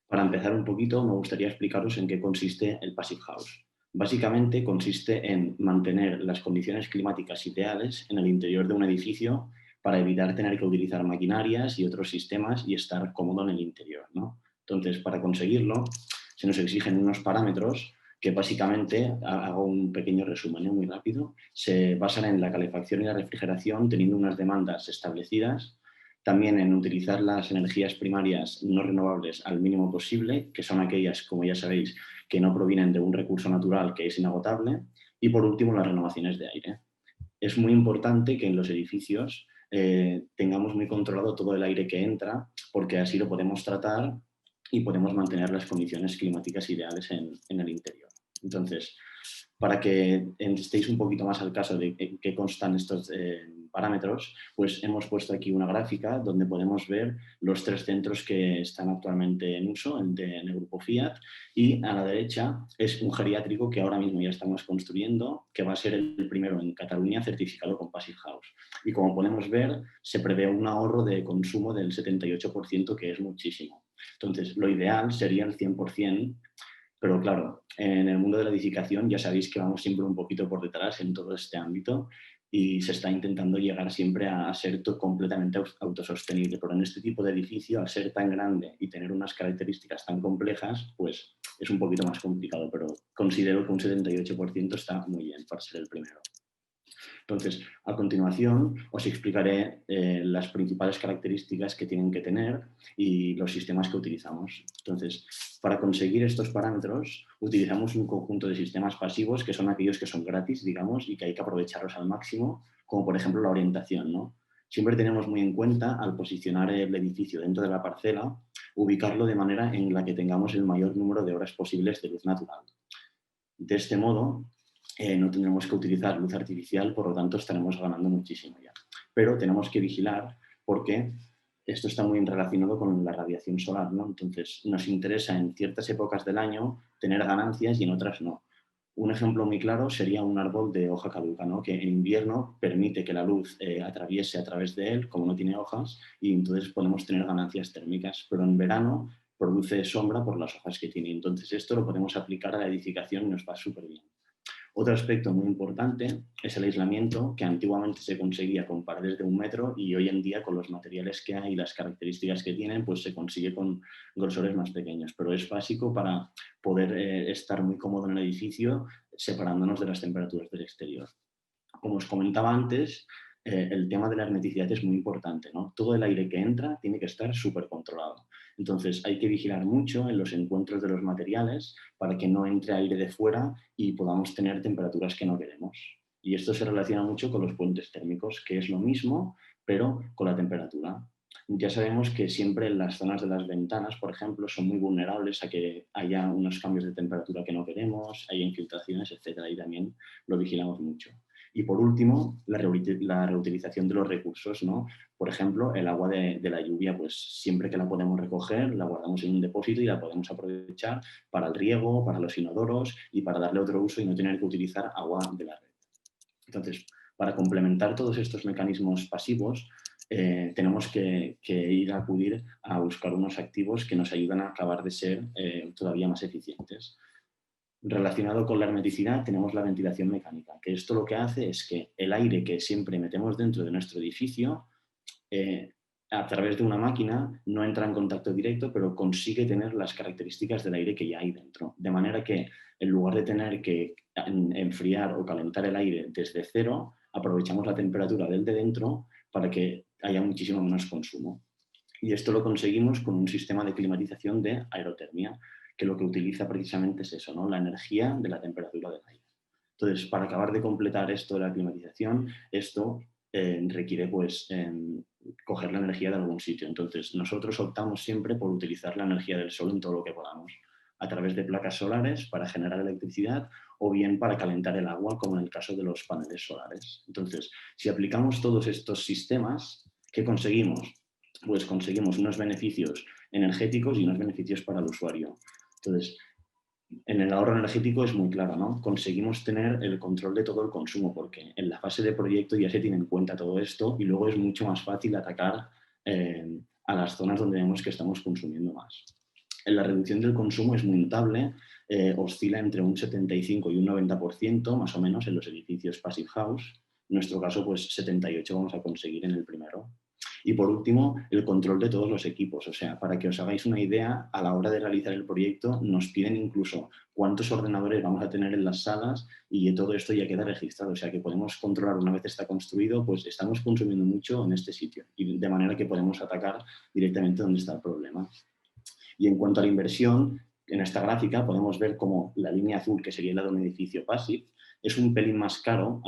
para empezar un poquito, me gustaría explicaros en qué consiste el Passive House. Básicamente consiste en mantener las condiciones climáticas ideales en el interior de un edificio para evitar tener que utilizar maquinarias y otros sistemas y estar cómodo en el interior, ¿no? Entonces, para conseguirlo, se nos exigen unos parámetros que básicamente, hago un pequeño resumen muy rápido, se basan en la calefacción y la refrigeración teniendo unas demandas establecidas, también en utilizar las energías primarias no renovables al mínimo posible, que son aquellas, como ya sabéis, que no provienen de un recurso natural que es inagotable, y por último las renovaciones de aire. Es muy importante que en los edificios tengamos muy controlado todo el aire que entra, porque así lo podemos tratar y podemos mantener las condiciones climáticas ideales en el interior. Entonces, para que estéis un poquito más al caso de qué constan estos parámetros, pues hemos puesto aquí una gráfica donde podemos ver los 3 centros que están actualmente en uso en el grupo Fiat, y a la derecha es un geriátrico que ahora mismo ya estamos construyendo, que va a ser el primero en Cataluña certificado con Passive House. Y como podemos ver, se prevé un ahorro de consumo del 78%, que es muchísimo. Entonces, lo ideal sería el 100%, pero claro, en el mundo de la edificación ya sabéis que vamos siempre un poquito por detrás en todo este ámbito y se está intentando llegar siempre a ser completamente autosostenible, pero en este tipo de edificio, al ser tan grande y tener unas características tan complejas, pues es un poquito más complicado, pero considero que un 78% está muy bien para ser el primero. Entonces, a continuación os explicaré las principales características que tienen que tener y los sistemas que utilizamos. Entonces, para conseguir estos parámetros utilizamos un conjunto de sistemas pasivos que son aquellos que son gratis, digamos, y que hay que aprovecharlos al máximo, como por ejemplo la orientación, ¿no? Siempre tenemos muy en cuenta, al posicionar el edificio dentro de la parcela, ubicarlo de manera en la que tengamos el mayor número de horas posibles de luz natural. De este modo, no tendremos que utilizar luz artificial, por lo tanto estaremos ganando muchísimo ya. Pero tenemos que vigilar porque esto está muy relacionado con la radiación solar, ¿no? Entonces nos interesa en ciertas épocas del año tener ganancias y en otras no. Un ejemplo muy claro sería un árbol de hoja caduca, ¿no? Que en invierno permite que la luz atraviese a través de él, como no tiene hojas, y entonces podemos tener ganancias térmicas, pero en verano produce sombra por las hojas que tiene. Entonces esto lo podemos aplicar a la edificación y nos va súper bien. Otro aspecto muy importante es el aislamiento, que antiguamente se conseguía con paredes de 1 metro y hoy en día con los materiales que hay y las características que tienen, pues se consigue con grosores más pequeños. Pero es básico para poder estar muy cómodo en el edificio separándonos de las temperaturas del exterior. Como os comentaba antes, el tema de la hermeticidad es muy importante, ¿no? Todo el aire que entra tiene que estar súper controlado. Entonces hay que vigilar mucho en los encuentros de los materiales para que no entre aire de fuera y podamos tener temperaturas que no queremos. Y esto se relaciona mucho con los puentes térmicos, que es lo mismo, pero con la temperatura. Ya sabemos que siempre en las zonas de las ventanas, por ejemplo, son muy vulnerables a que haya unos cambios de temperatura que no queremos, haya infiltraciones, etcétera, y también lo vigilamos mucho. Y por último, la reutilización de los recursos, ¿no? Por ejemplo, el agua de la lluvia, pues siempre que la podemos recoger, la guardamos en un depósito y la podemos aprovechar para el riego, para los inodoros y para darle otro uso y no tener que utilizar agua de la red. Entonces, para complementar todos estos mecanismos pasivos, tenemos que ir a acudir a buscar unos activos que nos ayudan a acabar de ser todavía más eficientes. Relacionado con la hermeticidad tenemos la ventilación mecánica, que esto lo que hace es que el aire que siempre metemos dentro de nuestro edificio, a través de una máquina, no entra en contacto directo, pero consigue tener las características del aire que ya hay dentro. De manera que en lugar de tener que enfriar o calentar el aire desde cero, aprovechamos la temperatura del de dentro para que haya muchísimo menos consumo. Y esto lo conseguimos con un sistema de climatización de aerotermia, que lo que utiliza precisamente es eso, ¿no? La energía de la temperatura del aire. Entonces, para acabar de completar esto de la climatización, esto requiere pues coger la energía de algún sitio. Entonces, nosotros optamos siempre por utilizar la energía del sol en todo lo que podamos, a través de placas solares para generar electricidad o bien para calentar el agua, como en el caso de los paneles solares. Entonces, si aplicamos todos estos sistemas, ¿qué conseguimos? Pues conseguimos unos beneficios energéticos y unos beneficios para el usuario. Entonces, en el ahorro energético es muy claro, ¿no? Conseguimos tener el control de todo el consumo porque en la fase de proyecto ya se tiene en cuenta todo esto y luego es mucho más fácil atacar a las zonas donde vemos que estamos consumiendo más. En la reducción del consumo es muy notable, oscila entre un 75 y un 90% más o menos en los edificios Passive House. En nuestro caso, pues 78 vamos a conseguir en el primero. Y por último, el control de todos los equipos. O sea, para que os hagáis una idea, a la hora de realizar el proyecto nos piden incluso cuántos ordenadores vamos a tener en las salas y todo esto ya queda registrado. O sea, que podemos controlar una vez está construido, pues estamos consumiendo mucho en este sitio y de manera que podemos atacar directamente donde está el problema. Y en cuanto a la inversión, en esta gráfica podemos ver cómo la línea azul, que sería la de un edificio passive, es un pelín más caro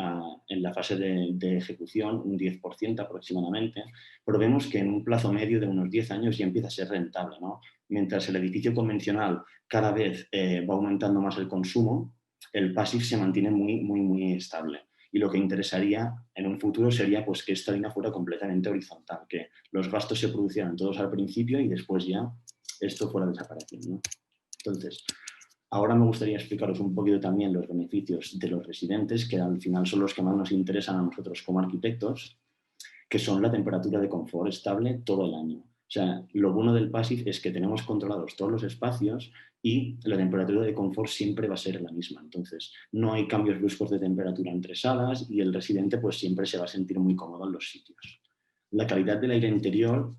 en la fase de ejecución, un 10% aproximadamente, pero vemos que en un plazo medio de unos 10 años ya empieza a ser rentable, ¿no? Mientras el edificio convencional cada vez va aumentando más el consumo, el passive se mantiene muy estable. Y lo que interesaría en un futuro sería pues, que esta línea fuera completamente horizontal, que los gastos se producieran todos al principio y después ya esto fuera desapareciendo, ¿no? Entonces, ahora me gustaría explicaros un poquito también los beneficios de los residentes, que al final son los que más nos interesan a nosotros como arquitectos, que son la temperatura de confort estable todo el año. O sea, lo bueno del Passive es que tenemos controlados todos los espacios y la temperatura de confort siempre va a ser la misma. Entonces, no hay cambios bruscos de temperatura entre salas y el residente pues siempre se va a sentir muy cómodo en los sitios. La calidad del aire interior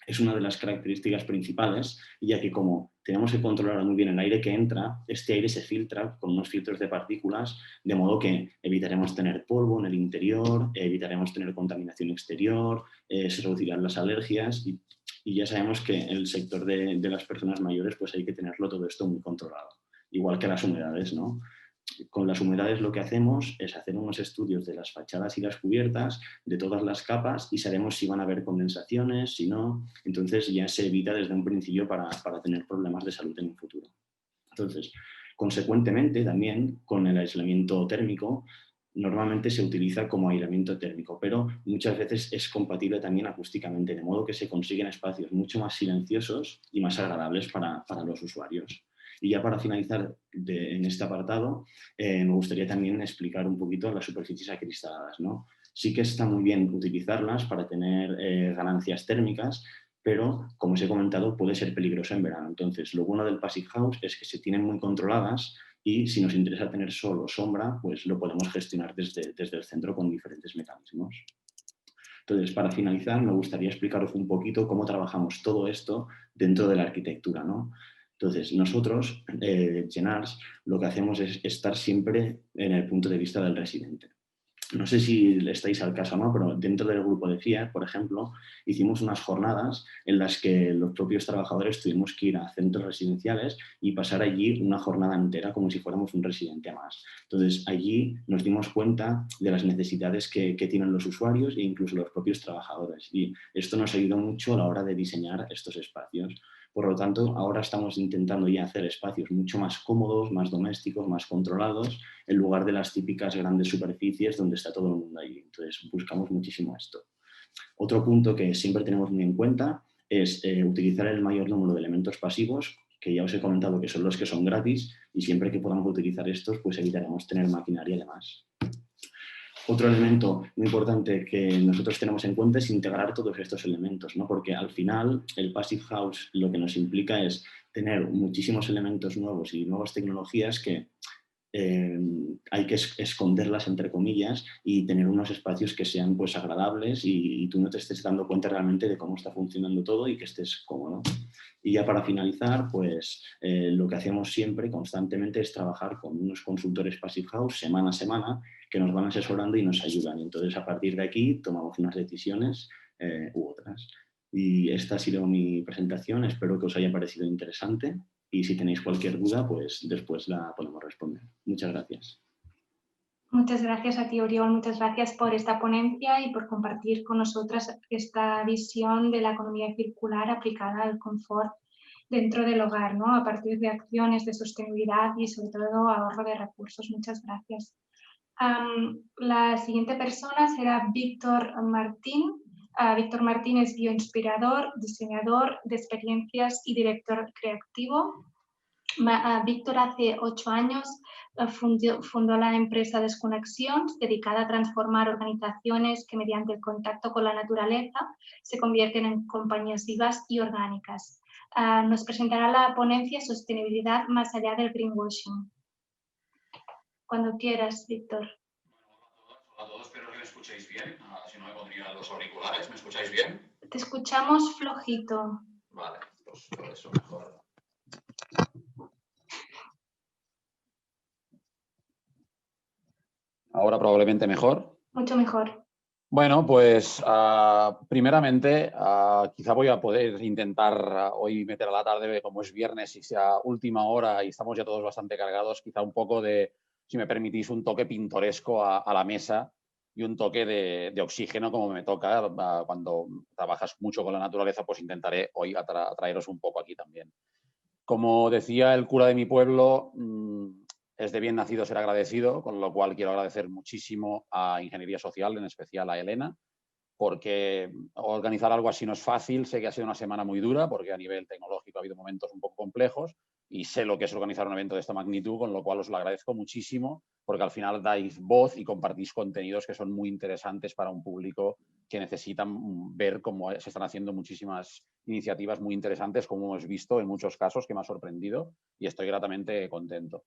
es una de las características principales, ya que como tenemos que controlar muy bien el aire que entra, este aire se filtra con unos filtros de partículas, de modo que evitaremos tener polvo en el interior, evitaremos tener contaminación exterior, se reducirán las alergias y ya sabemos que en el sector de las personas mayores pues hay que tenerlo todo esto muy controlado, igual que las humedades, ¿no? Con las humedades lo que hacemos es hacer unos estudios de las fachadas y las cubiertas, de todas las capas y sabemos si van a haber condensaciones, si no. Entonces ya se evita desde un principio para tener problemas de salud en un futuro. Entonces, consecuentemente también con el aislamiento térmico, normalmente se utiliza como aislamiento térmico, pero muchas veces es compatible también acústicamente, de modo que se consiguen espacios mucho más silenciosos y más agradables para los usuarios. Y ya para finalizar en este apartado, me gustaría también explicar un poquito las superficies acristaladas, ¿no? Sí que está muy bien utilizarlas para tener ganancias térmicas, pero, como os he comentado, puede ser peligroso en verano. Entonces, lo bueno del Passive House es que se tienen muy controladas y si nos interesa tener sol o sombra, pues lo podemos gestionar desde el centro con diferentes mecanismos. Entonces, para finalizar, me gustaría explicaros un poquito cómo trabajamos todo esto dentro de la arquitectura, ¿no? Entonces, nosotros, Genars, lo que hacemos es estar siempre en el punto de vista del residente. No sé si estáis al caso o no, pero dentro del grupo de Fiat, por ejemplo, hicimos unas jornadas en las que los propios trabajadores tuvimos que ir a centros residenciales y pasar allí una jornada entera como si fuéramos un residente más. Entonces, allí nos dimos cuenta de las necesidades que tienen los usuarios e incluso los propios trabajadores. Y esto nos ayudó mucho a la hora de diseñar estos espacios. Por lo tanto, ahora estamos intentando ya hacer espacios mucho más cómodos, más domésticos, más controlados, en lugar de las típicas grandes superficies donde está todo el mundo allí. Entonces, buscamos muchísimo esto. Otro punto que siempre tenemos muy en cuenta es utilizar el mayor número de elementos pasivos, que ya os he comentado que son los que son gratis, y siempre que podamos utilizar estos, pues evitaremos tener maquinaria de más. Otro elemento muy importante que nosotros tenemos en cuenta es integrar todos estos elementos, ¿no? Porque al final el Passive House lo que nos implica es tener muchísimos elementos nuevos y nuevas tecnologías que hay que esconderlas entre comillas y tener unos espacios que sean pues agradables y tú no te estés dando cuenta realmente de cómo está funcionando todo y que estés cómodo. Y ya para finalizar, pues lo que hacemos siempre constantemente es trabajar con unos consultores Passive House semana a semana que nos van asesorando y nos ayudan. Entonces a partir de aquí tomamos unas decisiones u otras. Y esta ha sido mi presentación, espero que os haya parecido interesante. Y si tenéis cualquier duda, pues después la podemos responder. Muchas gracias. Muchas gracias a ti, Oriol. Muchas gracias por esta ponencia y por compartir con nosotras esta visión de la economía circular aplicada al confort dentro del hogar, ¿no? A partir de acciones de sostenibilidad y sobre todo ahorro de recursos. Muchas gracias. La siguiente persona será Víctor Martín. Víctor Martín es bioinspirador, diseñador de experiencias y director creativo. Víctor hace 8 años fundó la empresa Desconexions, dedicada a transformar organizaciones que mediante el contacto con la naturaleza se convierten en compañías vivas y orgánicas. Nos presentará la ponencia Sostenibilidad más allá del greenwashing. Cuando quieras, Víctor. Hola a todos, espero que me escuchéis bien. Si no me pondría los auriculares, ¿me escucháis bien? Te escuchamos flojito. Vale, pues por eso mejor. Ahora probablemente mejor. Mucho mejor. Bueno, pues primeramente quizá voy a poder intentar hoy meter a la tarde, como es viernes y sea última hora y estamos ya todos bastante cargados, quizá un poco de, si me permitís, un toque pintoresco a la mesa y un toque de oxígeno como me toca cuando trabajas mucho con la naturaleza, pues intentaré hoy traeros un poco aquí también. Como decía el cura de mi pueblo, es de bien nacido ser agradecido, con lo cual quiero agradecer muchísimo a Ingeniería Social, en especial a Elena, porque organizar algo así no es fácil. Sé que ha sido una semana muy dura, porque a nivel tecnológico ha habido momentos un poco complejos y sé lo que es organizar un evento de esta magnitud, con lo cual os lo agradezco muchísimo, porque al final dais voz y compartís contenidos que son muy interesantes para un público que necesitan ver cómo se están haciendo muchísimas iniciativas muy interesantes, como hemos visto en muchos casos, que me ha sorprendido y estoy gratamente contento.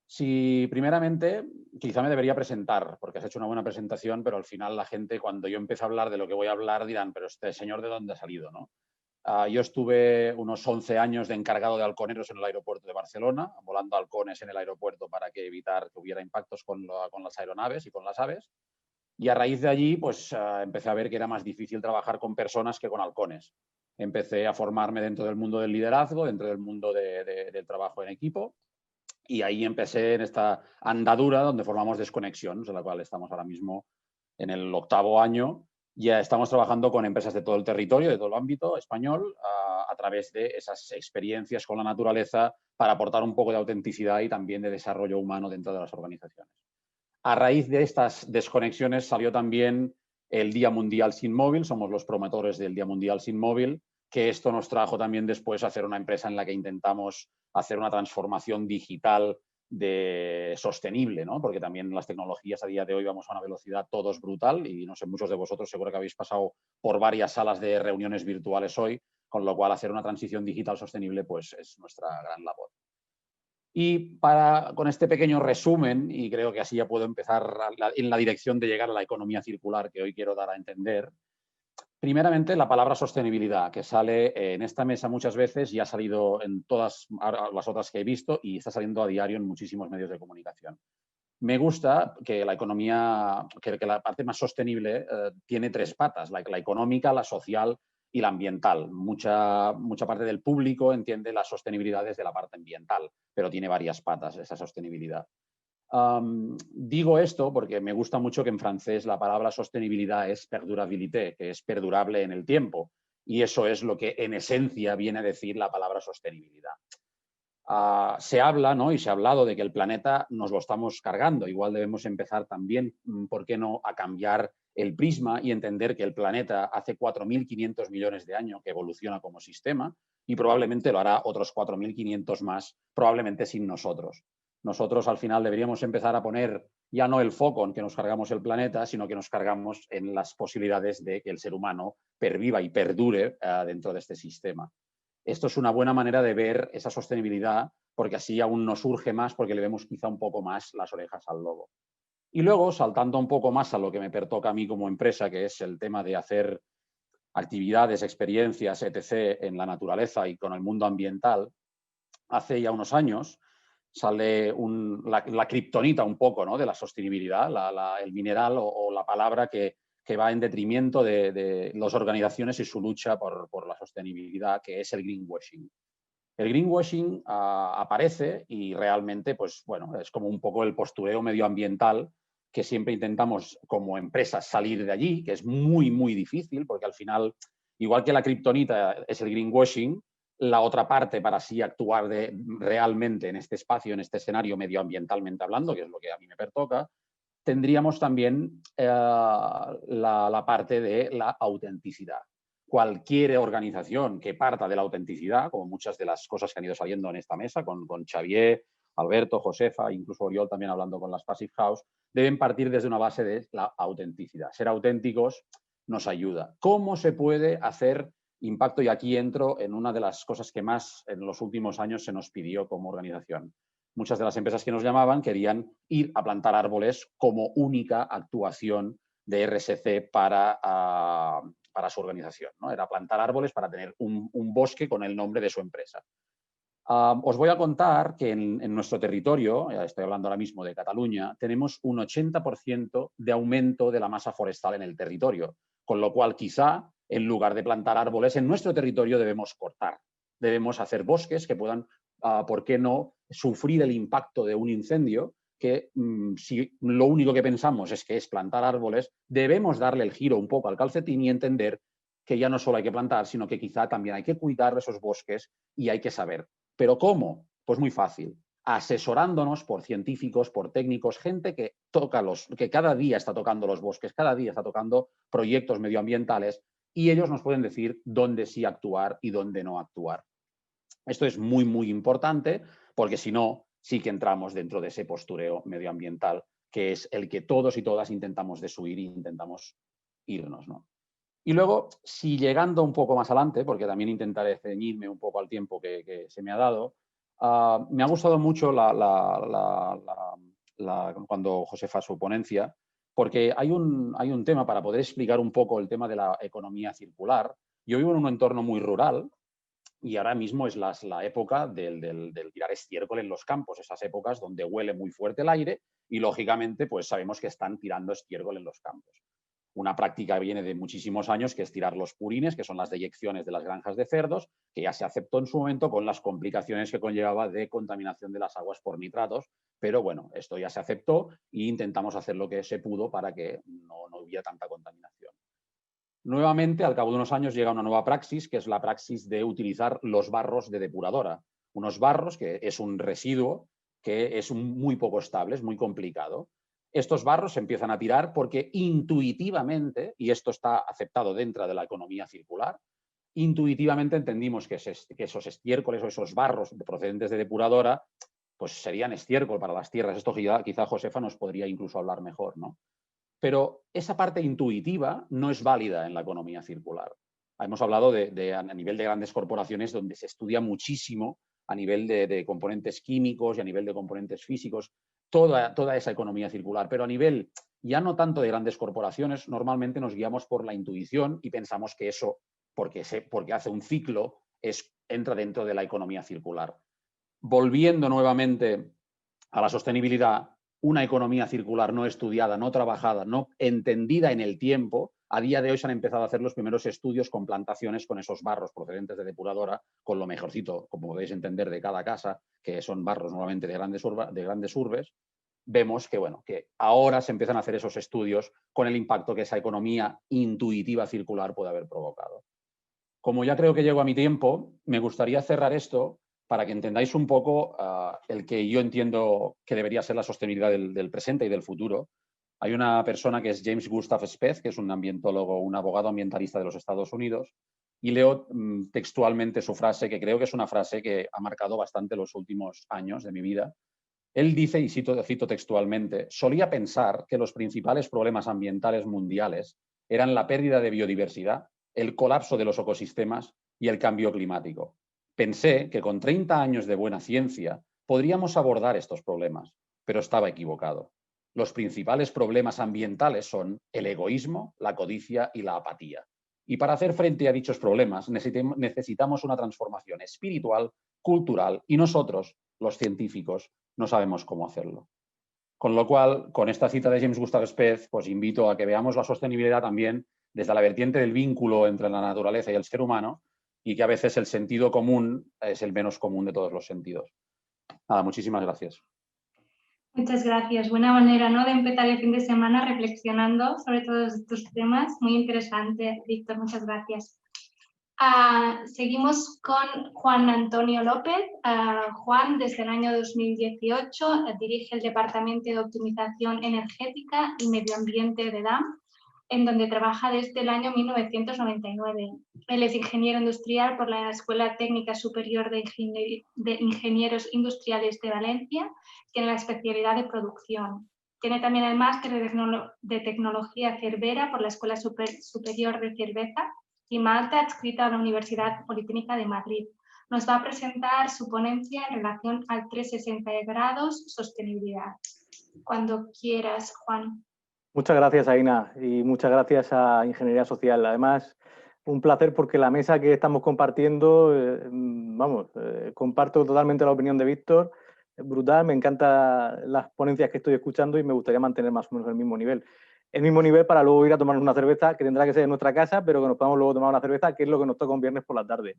Si primeramente, quizá me debería presentar, porque has hecho una buena presentación, pero al final la gente, cuando yo empiezo a hablar de lo que voy a hablar, dirán, pero este señor, ¿de dónde ha salido, no? Yo estuve unos 11 años de encargado de halconeros en el aeropuerto de Barcelona, volando halcones en el aeropuerto para evitar que hubiera impactos con las aeronaves y con las aves. Y a raíz de allí, pues empecé a ver que era más difícil trabajar con personas que con halcones. Empecé a formarme dentro del mundo del liderazgo, dentro del mundo del trabajo en equipo. Y ahí empecé en esta andadura donde formamos Desconexions, en la cual estamos ahora mismo en el 8º año. Ya estamos trabajando con empresas de todo el territorio, de todo el ámbito español, a través de esas experiencias con la naturaleza para aportar un poco de autenticidad y también de desarrollo humano dentro de las organizaciones. A raíz de estas desconexiones salió también el Día Mundial Sin Móvil. Somos los promotores del Día Mundial Sin Móvil, que esto nos trajo también después a hacer una empresa en la que intentamos hacer una transformación digital sostenible, ¿no? Porque también las tecnologías a día de hoy vamos a una velocidad todos brutal y no sé, muchos de vosotros seguro que habéis pasado por varias salas de reuniones virtuales hoy, con lo cual hacer una transición digital sostenible pues es nuestra gran labor. Y con este pequeño resumen, y creo que así ya puedo empezar en la dirección de llegar a la economía circular que hoy quiero dar a entender. Primeramente, la palabra sostenibilidad, que sale en esta mesa muchas veces y ha salido en todas las otras que he visto y está saliendo a diario en muchísimos medios de comunicación. Me gusta que la economía, que la parte más sostenible tiene tres patas, la económica, la social y la ambiental. Mucha parte del público entiende la sostenibilidad desde la parte ambiental, pero tiene varias patas esa sostenibilidad. Digo esto porque me gusta mucho que en francés la palabra sostenibilidad es perdurabilité, que es perdurable en el tiempo. Y eso es lo que en esencia viene a decir la palabra sostenibilidad. Se habla, ¿no? Y se ha hablado de que el planeta nos lo estamos cargando. Igual debemos empezar también, ¿por qué no?, a cambiar el prisma y entender que el planeta hace 4.500 millones de años que evoluciona como sistema y probablemente lo hará otros 4.500 más, probablemente sin nosotros. Nosotros al final deberíamos empezar a poner ya no el foco en que nos cargamos el planeta, sino que nos cargamos en las posibilidades de que el ser humano perviva y perdure dentro de este sistema. Esto es una buena manera de ver esa sostenibilidad, porque así aún nos urge más, porque le vemos quizá un poco más las orejas al lobo. Y luego, saltando un poco más a lo que me pertoca a mí como empresa, que es el tema de hacer actividades, experiencias, etc. en la naturaleza y con el mundo ambiental, hace ya unos años sale la kriptonita un poco, ¿no?, de la sostenibilidad, el mineral o la palabra que va en detrimento de las organizaciones y su lucha por la sostenibilidad, que es el greenwashing. El greenwashing aparece y realmente, pues bueno, es como un poco el postureo medioambiental que siempre intentamos como empresas salir de allí, que es muy, muy difícil, porque al final, igual que la kriptonita es el greenwashing, la otra parte para así actuar realmente en este espacio, en este escenario medioambientalmente hablando, que es lo que a mí me pertoca, tendríamos también la parte de la autenticidad. Cualquier organización que parta de la autenticidad, como muchas de las cosas que han ido saliendo en esta mesa, con Xavier, Alberto, Josefa, incluso Oriol también hablando con las Passive House, deben partir desde una base de la autenticidad. Ser auténticos nos ayuda. ¿Cómo se puede hacer impacto? Y aquí entro en una de las cosas que más en los últimos años se nos pidió como organización. Muchas de las empresas que nos llamaban querían ir a plantar árboles como única actuación de RSC para su organización, ¿no? Era plantar árboles para tener un bosque con el nombre de su empresa. Os voy a contar que en nuestro territorio, ya estoy hablando ahora mismo de Cataluña, tenemos un 80% de aumento de la masa forestal en el territorio, con lo cual quizá en lugar de plantar árboles en nuestro territorio debemos cortar, debemos hacer bosques que puedan, ¿por qué no?, sufrir el impacto de un incendio, que si lo único que pensamos es que es plantar árboles, debemos darle el giro un poco al calcetín y entender que ya no solo hay que plantar, sino que quizá también hay que cuidar de esos bosques y hay que saber. ¿Pero cómo? Pues muy fácil, asesorándonos por científicos, por técnicos, gente que cada día está tocando los bosques, cada día está tocando proyectos medioambientales y ellos nos pueden decir dónde sí actuar y dónde no actuar. Esto es muy, muy importante porque si no, sí que entramos dentro de ese postureo medioambiental que es el que todos y todas intentamos desuir e intentamos irnos, ¿no? Y luego, si llegando un poco más adelante, porque también intentaré ceñirme un poco al tiempo que se me ha dado, me ha gustado mucho cuando Josefa su ponencia, porque hay un tema para poder explicar un poco el tema de la economía circular. Yo vivo en un entorno muy rural y ahora mismo es la época del tirar estiércol en los campos, esas épocas donde huele muy fuerte el aire y, lógicamente, pues sabemos que están tirando estiércol en los campos. Una práctica viene de muchísimos años, que es tirar los purines, que son las deyecciones de las granjas de cerdos, que ya se aceptó en su momento con las complicaciones que conllevaba de contaminación de las aguas por nitratos. Pero bueno, esto ya se aceptó e intentamos hacer lo que se pudo para que no hubiera tanta contaminación. Nuevamente, al cabo de unos años, llega una nueva praxis, que es la praxis de utilizar los barros de depuradora. Unos barros que es un residuo que es muy poco estable, es muy complicado. Estos barros se empiezan a tirar porque intuitivamente, y esto está aceptado dentro de la economía circular, intuitivamente entendimos que esos estiércoles o esos barros procedentes de depuradora pues serían estiércol para las tierras. Esto quizá Josefa nos podría incluso hablar mejor, ¿no? Pero esa parte intuitiva no es válida en la economía circular. Hemos hablado a nivel de grandes corporaciones donde se estudia muchísimo a nivel de componentes químicos y a nivel de componentes físicos, toda esa economía circular. Pero a nivel ya no tanto de grandes corporaciones, normalmente nos guiamos por la intuición y pensamos que eso, porque hace un ciclo, entra dentro de la economía circular. Volviendo nuevamente a la sostenibilidad, una economía circular no estudiada, no trabajada, no entendida en el tiempo, a día de hoy se han empezado a hacer los primeros estudios con plantaciones con esos barros procedentes de depuradora, con lo mejorcito, como podéis entender, de cada casa, que son barros normalmente de grandes urbes. Vemos que, bueno, que ahora se empiezan a hacer esos estudios con el impacto que esa economía intuitiva circular puede haber provocado. Como ya creo que llego a mi tiempo, me gustaría cerrar esto para que entendáis un poco el que yo entiendo que debería ser la sostenibilidad del presente y del futuro. Hay una persona que es James Gustav Speth, que es un ambientólogo, un abogado ambientalista de los Estados Unidos, y leo textualmente su frase, que creo que es una frase que ha marcado bastante los últimos años de mi vida. Él dice, y cito textualmente, solía pensar que los principales problemas ambientales mundiales eran la pérdida de biodiversidad, el colapso de los ecosistemas y el cambio climático. Pensé que con 30 años de buena ciencia podríamos abordar estos problemas, pero estaba equivocado. Los principales problemas ambientales son el egoísmo, la codicia y la apatía. Y para hacer frente a dichos problemas necesitamos una transformación espiritual, cultural, y nosotros, los científicos, no sabemos cómo hacerlo. Con lo cual, con esta cita de James Gustav Speth, pues invito a que veamos la sostenibilidad también desde la vertiente del vínculo entre la naturaleza y el ser humano, y que a veces el sentido común es el menos común de todos los sentidos. Nada, muchísimas gracias. Muchas gracias. Buena manera, ¿no?, de empezar el fin de semana reflexionando sobre todos estos temas. Muy interesante, Víctor. Muchas gracias. Seguimos con Juan Antonio López. Juan, desde el año 2018, dirige el Departamento de Optimización Energética y Medio Ambiente de DAM, en donde trabaja desde el año 1999. Él es ingeniero industrial por la Escuela Técnica Superior de Ingenieros Industriales de Valencia, tiene la especialidad de producción. Tiene también el máster de Tecnología Cervera por la Escuela Superior de Cerveza y Malta, adscrita a la Universidad Politécnica de Madrid. Nos va a presentar su ponencia en relación al 360 grados sostenibilidad. Cuando quieras, Juan. Muchas gracias, Aina, y muchas gracias a Ingeniería Social. Además, un placer porque la mesa que estamos compartiendo, comparto totalmente la opinión de Víctor. Brutal, me encantan las ponencias que estoy escuchando y me gustaría mantener más o menos el mismo nivel. El mismo nivel para luego ir a tomarnos una cerveza, que tendrá que ser en nuestra casa, pero que nos podamos luego tomar una cerveza, que es lo que nos toca un viernes por la tarde.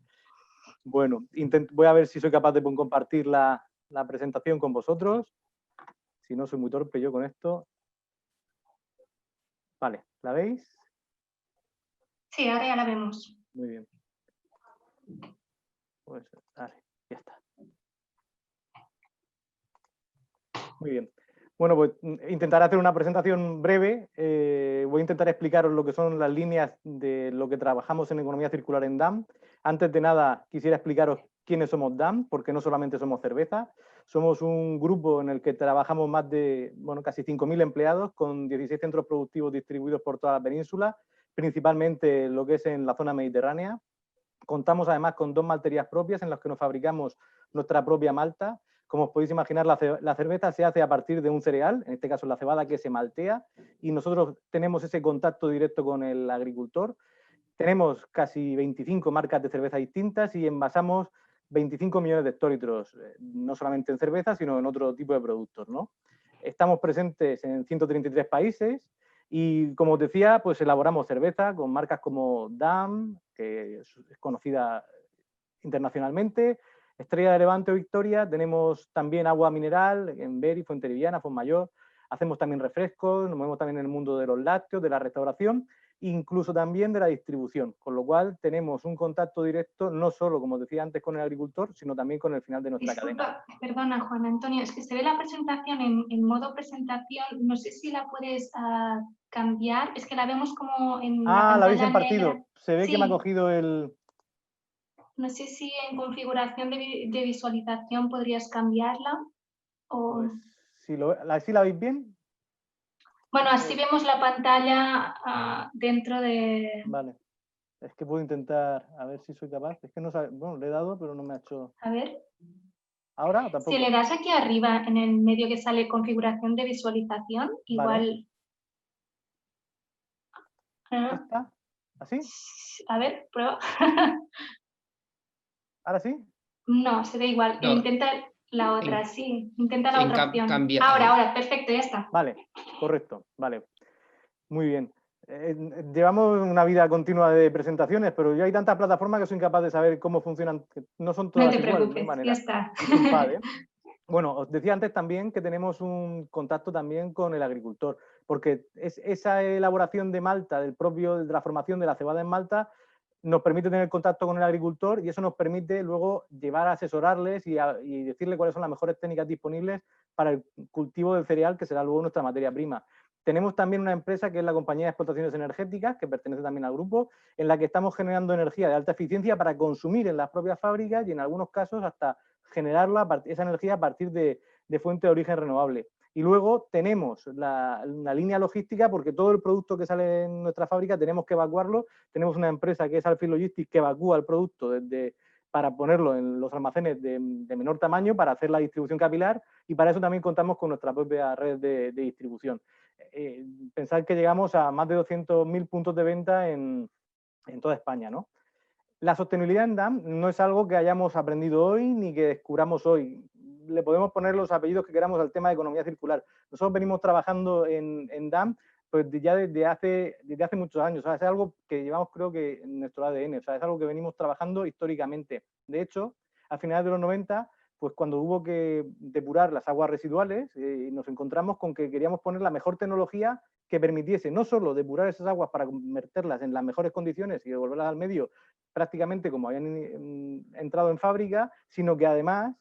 Bueno, voy a ver si soy capaz de compartir la presentación con vosotros. Si no, soy muy torpe yo con esto. Vale, ¿la veis? Sí, ahora ya la vemos. Muy bien. Pues, vale, ya está. Muy bien. Bueno, pues intentaré hacer una presentación breve. Voy a intentar explicaros lo que son las líneas de lo que trabajamos en economía circular en DAM. Antes de nada, quisiera explicaros quiénes somos DAM, porque no solamente somos cerveza. Somos un grupo en el que trabajamos más de casi 5.000 empleados con 16 centros productivos distribuidos por toda la península, principalmente lo que es en la zona mediterránea. Contamos además con 2 malterías propias en las que nos fabricamos nuestra propia malta. Como os podéis imaginar, la cerveza se hace a partir de un cereal, en este caso la cebada, que se maltea, y nosotros tenemos ese contacto directo con el agricultor. Tenemos casi 25 marcas de cerveza distintas y envasamos 25 millones de hectolitros, no solamente en cerveza, sino en otro tipo de productos, ¿no? Estamos presentes en 133 países y, como os decía, pues elaboramos cerveza con marcas como DAM, que es conocida internacionalmente, Estrella de Levante o Victoria. Tenemos también agua mineral en Beri, Fuenterrabía, Fontmayor. Hacemos también refrescos, nos movemos también en el mundo de los lácteos, de la restauración, incluso también de la distribución, con lo cual tenemos un contacto directo no solo, como decía antes, con el agricultor, sino también con el final de nuestra cadena. Perdona, Juan Antonio, es que se ve la presentación en modo presentación, no sé si la puedes cambiar, es que la vemos como en la la veis pantalla en partido, negra. se ve Sí. que me ha cogido el... No sé si en configuración de visualización podrías cambiarla. O... Pues, ¿sí la veis bien? Bueno, así vemos la pantalla dentro de... Vale. Es que puedo intentar, a ver si soy capaz. Es que no sabe, bueno, le he dado, pero no me ha hecho... A ver. ¿Ahora? ¿Tampoco? Si le das aquí arriba, en el medio que sale configuración de visualización, igual... Vale. ¿Esta? ¿Así? A ver, prueba. ¿Ahora sí? No, se ve igual. No. Intenta la otra, sí. Intenta la otra opción. Cambia. Ahora, perfecto, ya está. Vale, correcto, vale. Muy bien. Llevamos una vida continua de presentaciones, pero yo hay tantas plataformas que soy incapaz de saber cómo funcionan. No son todas iguales. No te igual, preocupes, ya está. Bueno, os decía antes también que tenemos un contacto también con el agricultor, porque esa elaboración de malta, de la formación de la cebada en Malta, nos permite tener contacto con el agricultor y eso nos permite luego llevar a asesorarles y decirle cuáles son las mejores técnicas disponibles para el cultivo del cereal, que será luego nuestra materia prima. Tenemos también una empresa que es la Compañía de Explotaciones Energéticas, que pertenece también al grupo, en la que estamos generando energía de alta eficiencia para consumir en las propias fábricas y en algunos casos hasta generarla, esa energía a partir de fuente de origen renovable. Y luego tenemos la línea logística, porque todo el producto que sale en nuestra fábrica tenemos que evacuarlo. Tenemos una empresa que es Alfil Logistics que evacúa el producto para ponerlo en los almacenes de menor tamaño para hacer la distribución capilar, y para eso también contamos con nuestra propia red de distribución. Pensad que llegamos a más de 200.000 puntos de venta en toda España, ¿no? La sostenibilidad en DAM no es algo que hayamos aprendido hoy ni que descubramos hoy. Le podemos poner los apellidos que queramos al tema de economía circular. Nosotros venimos trabajando en DAM pues ya desde hace muchos años. O sea, es algo que llevamos, creo que, en nuestro ADN. O sea, es algo que venimos trabajando históricamente. De hecho, a finales de los 90, pues cuando hubo que depurar las aguas residuales, nos encontramos con que queríamos poner la mejor tecnología que permitiese no solo depurar esas aguas para convertirlas en las mejores condiciones y devolverlas al medio prácticamente como habían entrado en fábrica, sino que además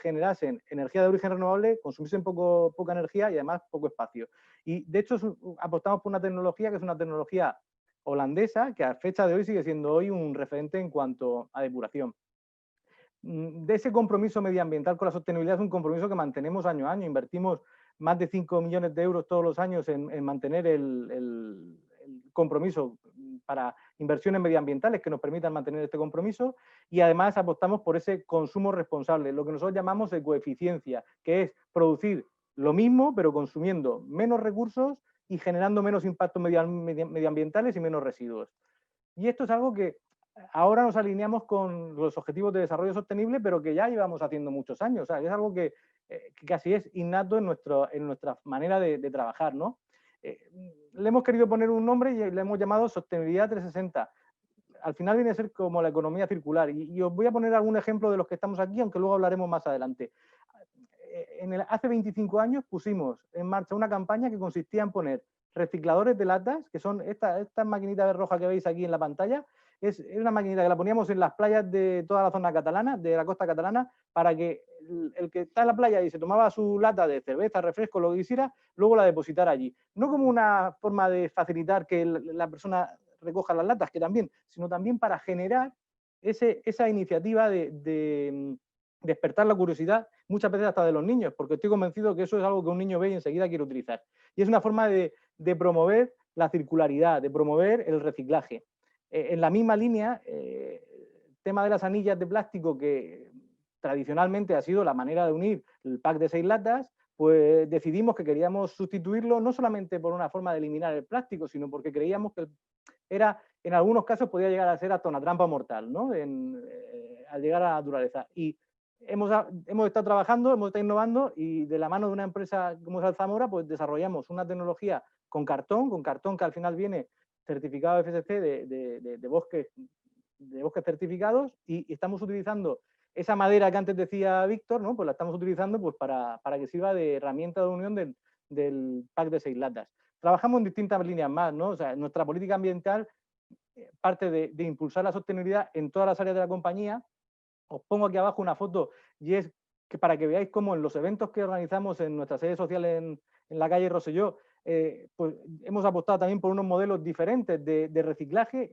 generasen energía de origen renovable, consumiesen poca energía y además poco espacio. Y de hecho apostamos por una tecnología que es una tecnología holandesa, que a fecha de hoy sigue siendo hoy un referente en cuanto a depuración. De ese compromiso medioambiental con la sostenibilidad es un compromiso que mantenemos año a año. Invertimos más de 5 millones de euros todos los años en mantener el compromiso para inversiones medioambientales que nos permitan mantener este compromiso, y además apostamos por ese consumo responsable, lo que nosotros llamamos ecoeficiencia, que es producir lo mismo pero consumiendo menos recursos y generando menos impactos medioambientales y menos residuos. Y esto es algo que ahora nos alineamos con los objetivos de desarrollo sostenible, pero que ya llevamos haciendo muchos años. O sea, es algo que casi es innato en nuestra manera de trabajar, ¿no? Le hemos querido poner un nombre y le hemos llamado Sostenibilidad 360. Al final viene a ser como la economía circular. Y os voy a poner algún ejemplo de los que estamos aquí, aunque luego hablaremos más adelante. Hace 25 años pusimos en marcha una campaña que consistía en poner recicladores de latas, que son estas maquinitas rojas que veis aquí en la pantalla. Es una maquinita que la poníamos en las playas de toda la zona catalana, de la costa catalana, para que el que está en la playa y se tomaba su lata de cerveza, refresco, lo que quisiera, luego la depositara allí. No como una forma de facilitar que la persona recoja las latas, que también, sino también para generar esa iniciativa de despertar la curiosidad, muchas veces hasta de los niños, porque estoy convencido que eso es algo que un niño ve y enseguida quiere utilizar. Y es una forma de promover la circularidad, de promover el reciclaje. En la misma línea, el tema de las anillas de plástico, que tradicionalmente ha sido la manera de unir el pack de 6 latas, pues decidimos que queríamos sustituirlo no solamente por una forma de eliminar el plástico, sino porque creíamos que en algunos casos podía llegar a ser hasta una trampa mortal, ¿no? Al llegar a la naturaleza. Y hemos estado trabajando, hemos estado innovando, y de la mano de una empresa como es Alzamora, pues desarrollamos una tecnología con cartón que al final viene certificado FSC de bosques certificados, y estamos utilizando esa madera que antes decía Víctor, ¿no? Pues la estamos utilizando pues para que sirva de herramienta de unión del pack de 6 latas. Trabajamos en distintas líneas más, ¿no? O sea, nuestra política ambiental parte de impulsar la sostenibilidad en todas las áreas de la compañía. Os pongo aquí abajo una foto, y es que para que veáis cómo en los eventos que organizamos en nuestra sede social en la calle Rosselló, pues hemos apostado también por unos modelos diferentes de reciclaje.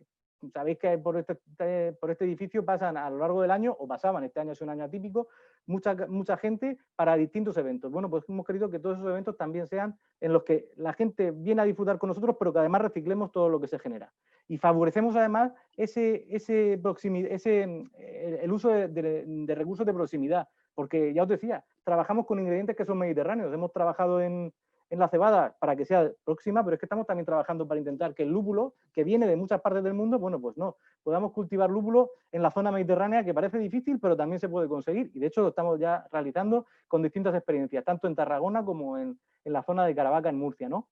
sabéis que por este edificio pasan a lo largo del año, o pasaban, este año es un año atípico, mucha gente para distintos eventos. Bueno, pues hemos querido que todos esos eventos también sean en los que la gente viene a disfrutar con nosotros, pero que además reciclemos todo lo que se genera. Y favorecemos además el uso de recursos de proximidad, porque ya os decía, trabajamos con ingredientes que son mediterráneos. Hemos trabajado en la cebada para que sea próxima, pero es que estamos también trabajando para intentar que el lúpulo, que viene de muchas partes del mundo, bueno, pues no, podamos cultivar lúpulo en la zona mediterránea, que parece difícil, pero también se puede conseguir. Y de hecho lo estamos ya realizando con distintas experiencias, tanto en Tarragona como en la zona de Caravaca, en Murcia, ¿no?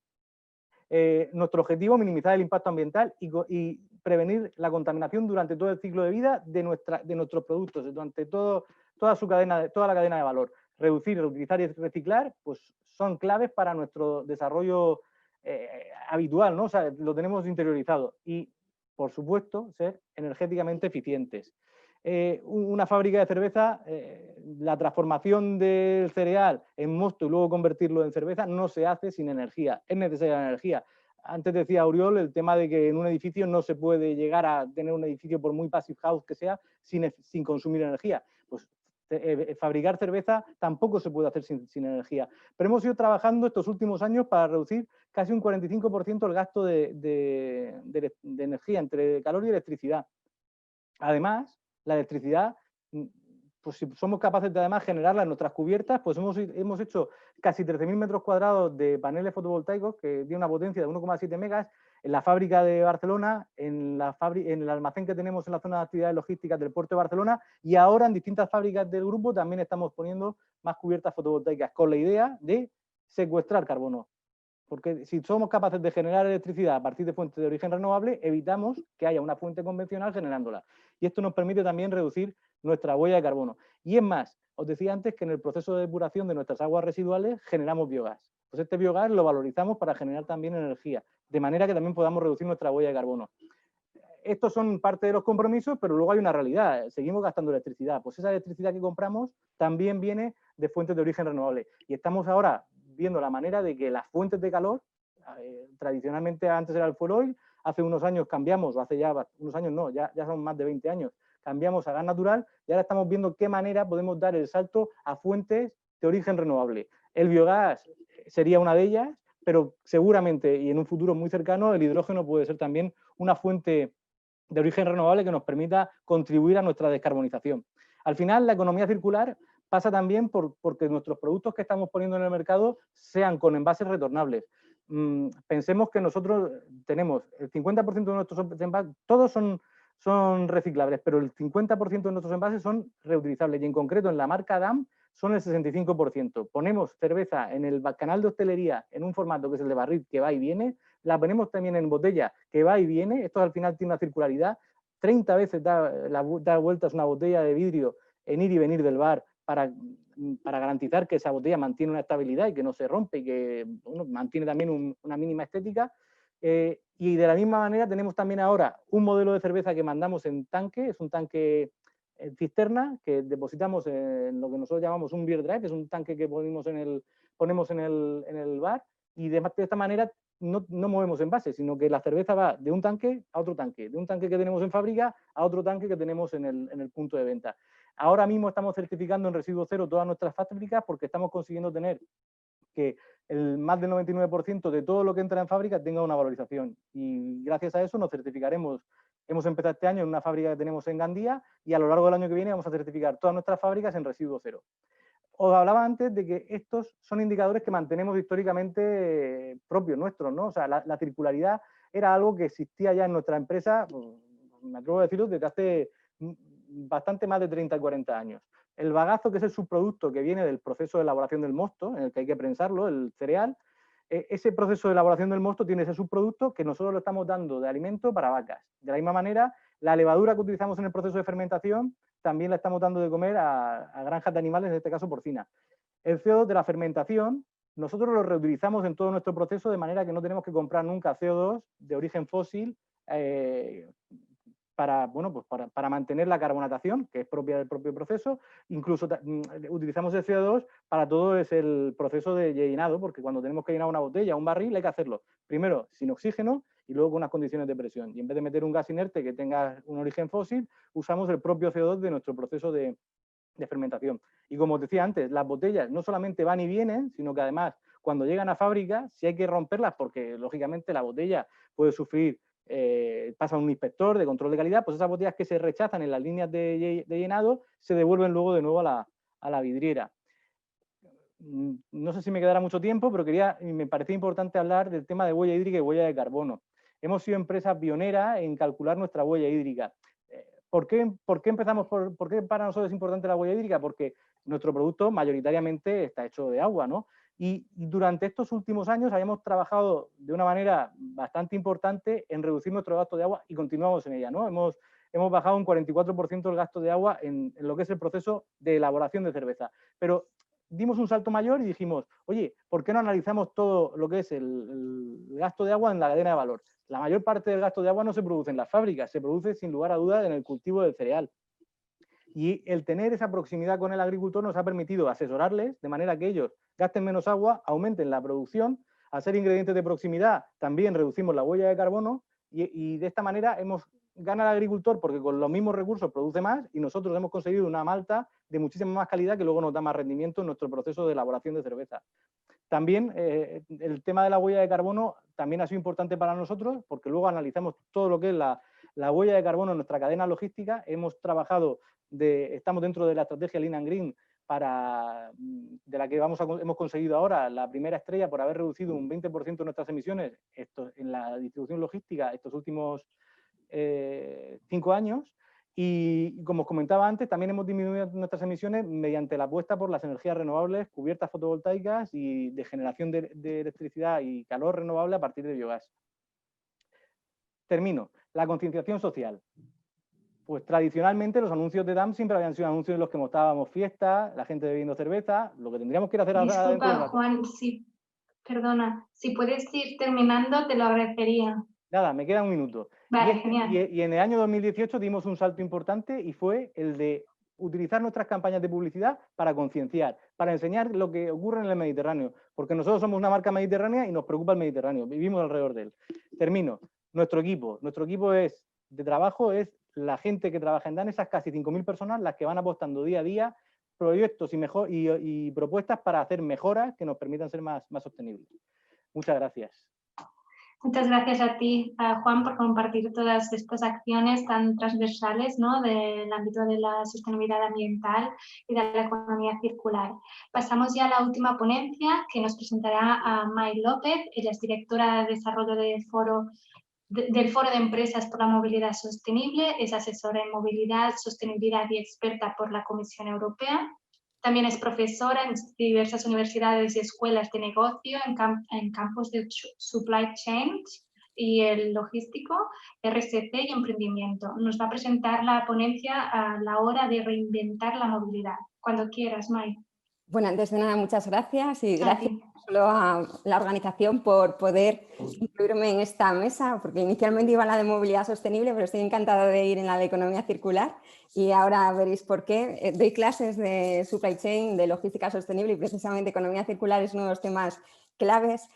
Nuestro objetivo es minimizar el impacto ambiental y prevenir la contaminación durante todo el ciclo de vida de nuestros productos, durante toda la cadena de valor. Reducir, reutilizar y reciclar, pues son claves para nuestro desarrollo habitual, ¿no? O sea, lo tenemos interiorizado. Y, por supuesto, ser energéticamente eficientes. Una fábrica de cerveza, la transformación del cereal en mosto y luego convertirlo en cerveza no se hace sin energía, es necesaria la energía. Antes decía Oriol el tema de que en un edificio no se puede llegar a tener un edificio, por muy passive house que sea, sin consumir energía. Pues fabricar cerveza tampoco se puede hacer sin energía. Pero hemos ido trabajando estos últimos años para reducir casi un 45% el gasto de energía entre calor y electricidad. Además, la electricidad, pues si somos capaces de además generarla en nuestras cubiertas, pues hemos hecho casi 13.000 metros cuadrados de paneles fotovoltaicos que tiene una potencia de 1,7 megas en la fábrica de Barcelona, en el almacén que tenemos en la zona de actividades logísticas del puerto de Barcelona, y ahora en distintas fábricas del grupo también estamos poniendo más cubiertas fotovoltaicas con la idea de secuestrar carbono. Porque si somos capaces de generar electricidad a partir de fuentes de origen renovable, evitamos que haya una fuente convencional generándola. Y esto nos permite también reducir nuestra huella de carbono. Y es más, os decía antes que en el proceso de depuración de nuestras aguas residuales generamos biogás. Pues este biogás lo valorizamos para generar también energía, de manera que también podamos reducir nuestra huella de carbono. Estos son parte de los compromisos, pero luego hay una realidad. Seguimos gastando electricidad. Pues esa electricidad que compramos también viene de fuentes de origen renovable. Y estamos ahora viendo la manera de que las fuentes de calor, tradicionalmente antes era el fuel oil, hace unos años cambiamos, o hace ya unos años no, ya son más de 20 años, cambiamos a gas natural y ahora estamos viendo qué manera podemos dar el salto a fuentes de origen renovable. El biogás sería una de ellas, pero seguramente y en un futuro muy cercano el hidrógeno puede ser también una fuente de origen renovable que nos permita contribuir a nuestra descarbonización. Al final, la economía circular pasa también porque nuestros productos que estamos poniendo en el mercado sean con envases retornables. Pensemos que nosotros tenemos el 50% de nuestros envases, todos son reciclables, pero el 50% de nuestros envases son reutilizables y en concreto en la marca DAM son el 65%. Ponemos cerveza en el canal de hostelería en un formato que es el de barril que va y viene, la ponemos también en botella que va y viene, esto al final tiene una circularidad, 30 veces da vueltas una botella de vidrio en ir y venir del bar para garantizar que esa botella mantiene una estabilidad y que no se rompe y que mantiene también una mínima estética. Y de la misma manera tenemos también ahora un modelo de cerveza que mandamos en tanque, es un tanque cisterna que depositamos en lo que nosotros llamamos un beer drive, que es un tanque que ponemos en el bar y de esta manera no movemos envases, sino que la cerveza va de un tanque a otro tanque, de un tanque que tenemos en fábrica a otro tanque que tenemos en el punto de venta. Ahora mismo estamos certificando en residuo cero todas nuestras fábricas porque estamos consiguiendo tener que más del 99% de todo lo que entra en fábrica tenga una valorización. Y gracias a eso nos certificaremos. Hemos empezado este año en una fábrica que tenemos en Gandía y a lo largo del año que viene vamos a certificar todas nuestras fábricas en residuo cero. Os hablaba antes de que estos son indicadores que mantenemos históricamente propios nuestros, ¿no? O sea, la circularidad era algo que existía ya en nuestra empresa, pues, me atrevo a decirlo, desde hace bastante más de 30 y 40 años. El bagazo, que es el subproducto que viene del proceso de elaboración del mosto, en el que hay que prensarlo, el cereal, ese proceso de elaboración del mosto tiene ese subproducto que nosotros lo estamos dando de alimento para vacas. De la misma manera, la levadura que utilizamos en el proceso de fermentación también la estamos dando de comer a granjas de animales, en este caso porcina. El CO2 de la fermentación, nosotros lo reutilizamos en todo nuestro proceso de manera que no tenemos que comprar nunca CO2 de origen fósil para mantener la carbonatación, que es propia del propio proceso. Incluso utilizamos el CO2 para todo el proceso de llenado, porque cuando tenemos que llenar una botella, un barril, hay que hacerlo primero sin oxígeno y luego con unas condiciones de presión. Y en vez de meter un gas inerte que tenga un origen fósil, usamos el propio CO2 de nuestro proceso de fermentación. Y como os decía antes, las botellas no solamente van y vienen, sino que además cuando llegan a fábrica, si hay que romperlas, porque lógicamente la botella puede sufrir, pasa un inspector de control de calidad, pues esas botellas que se rechazan en las líneas de llenado se devuelven luego de nuevo a la vidriera. No sé si me quedará mucho tiempo, pero me parecía importante hablar del tema de huella hídrica y huella de carbono. Hemos sido empresas pioneras en calcular nuestra huella hídrica. ¿Por qué empezamos por qué para nosotros es importante la huella hídrica? Porque nuestro producto mayoritariamente está hecho de agua, ¿no? Y durante estos últimos años habíamos trabajado de una manera bastante importante en reducir nuestro gasto de agua y continuamos en ella, ¿no? Hemos bajado un 44% el gasto de agua en lo que es el proceso de elaboración de cerveza. Pero dimos un salto mayor y dijimos, oye, ¿por qué no analizamos todo lo que es el gasto de agua en la cadena de valor? La mayor parte del gasto de agua no se produce en las fábricas, se produce sin lugar a dudas en el cultivo del cereal. Y el tener esa proximidad con el agricultor nos ha permitido asesorarles de manera que ellos gasten menos agua, aumenten la producción. Al ser ingredientes de proximidad también reducimos la huella de carbono y de esta manera gana el agricultor porque con los mismos recursos produce más y nosotros hemos conseguido una malta de muchísima más calidad que luego nos da más rendimiento en nuestro proceso de elaboración de cerveza. También el tema de la huella de carbono también ha sido importante para nosotros porque luego analizamos todo lo que es la huella de carbono en nuestra cadena logística. Hemos trabajado, estamos dentro de la estrategia Lean and Green de la que hemos conseguido ahora la primera estrella por haber reducido un 20% de nuestras emisiones en la distribución logística estos últimos 5 años. Y como os comentaba antes, también hemos disminuido nuestras emisiones mediante la apuesta por las energías renovables, cubiertas fotovoltaicas y de generación de electricidad y calor renovable a partir de biogás. Termino. La concienciación social. Pues tradicionalmente los anuncios de DAM siempre habían sido anuncios en los que mostrábamos fiestas, la gente bebiendo cerveza. Lo que tendríamos que ir a hacer ahora... Disculpa, Juan, perdona, si puedes ir terminando te lo agradecería. Nada, me queda un minuto. Vale, genial. Y en el año 2018 dimos un salto importante y fue el de utilizar nuestras campañas de publicidad para concienciar, para enseñar lo que ocurre en el Mediterráneo, porque nosotros somos una marca mediterránea y nos preocupa el Mediterráneo, vivimos alrededor de él. Termino. Nuestro equipo de trabajo es la gente que trabaja en DAM, esas casi 5.000 personas, las que van apostando día a día proyectos y propuestas para hacer mejoras que nos permitan ser más sostenibles. Muchas gracias. Muchas gracias a ti, Juan, por compartir todas estas acciones tan transversales, ¿no?, del ámbito de la sostenibilidad ambiental y de la economía circular. Pasamos ya a la última ponencia que nos presentará a May López. Ella es directora de desarrollo del Foro de Empresas por la Movilidad Sostenible, es asesora en movilidad, sostenibilidad y experta por la Comisión Europea. También es profesora en diversas universidades y escuelas de negocio en campos de supply chain y el logístico, RSC y emprendimiento. Nos va a presentar la ponencia a la hora de reinventar la movilidad. Cuando quieras, May. Bueno, antes de nada, muchas gracias y gracias solo a la organización por poder incluirme en esta mesa, porque inicialmente iba a la de movilidad sostenible, pero estoy encantada de ir en la de economía circular y ahora veréis por qué. Doy clases de supply chain, de logística sostenible y precisamente economía circular es uno de los temas claves.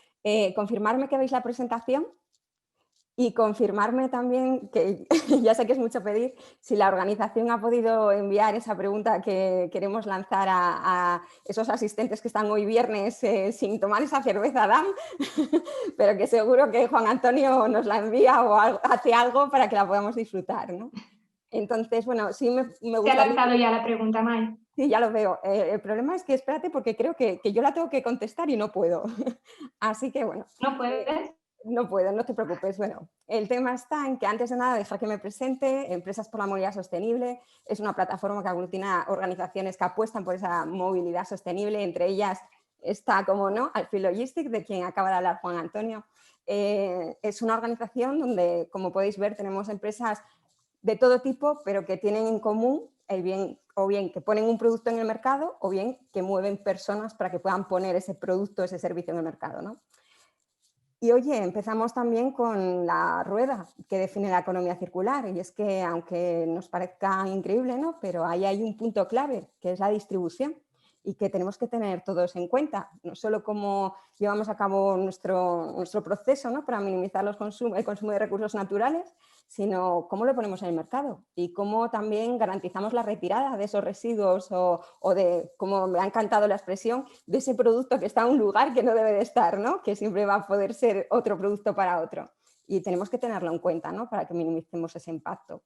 Confirmarme que veis la presentación y confirmarme también, que ya sé que es mucho pedir, si la organización ha podido enviar esa pregunta que queremos lanzar a esos asistentes que están hoy viernes sin tomar esa cerveza DAM, pero que seguro que Juan Antonio nos la envía o hace algo para que la podamos disfrutar, ¿no? Entonces, bueno, sí me gustaría... Te ha lanzado ya la pregunta, May. Sí, ya lo veo. El problema es que espérate porque creo que yo la tengo que contestar y no puedo. Así que, bueno. ¿No puedes? No puedo, no te preocupes. Bueno, el tema está en que antes de nada dejar que me presente. Empresas por la Movilidad Sostenible es una plataforma que aglutina organizaciones que apuestan por esa movilidad sostenible. Entre ellas está, como no, Alfil Logistics, de quien acaba de hablar Juan Antonio. Es una organización donde, como podéis ver, tenemos empresas de todo tipo, pero que tienen en común o bien que ponen un producto en el mercado o bien que mueven personas para que puedan poner ese producto, ese servicio en el mercado, ¿no? Y oye, empezamos también con la rueda que define la economía circular y es que aunque nos parezca increíble, ¿no?, pero ahí hay un punto clave que es la distribución. y que tenemos que tener todos en cuenta, no solo cómo llevamos a cabo nuestro proceso, ¿no?, para minimizar el consumo de recursos naturales, sino cómo lo ponemos en el mercado y cómo también garantizamos la retirada de esos residuos o de, como me ha encantado la expresión, de ese producto que está en un lugar que no debe de estar, ¿no?, que siempre va a poder ser otro producto para otro. Y tenemos que tenerlo en cuenta, ¿no?, para que minimicemos ese impacto.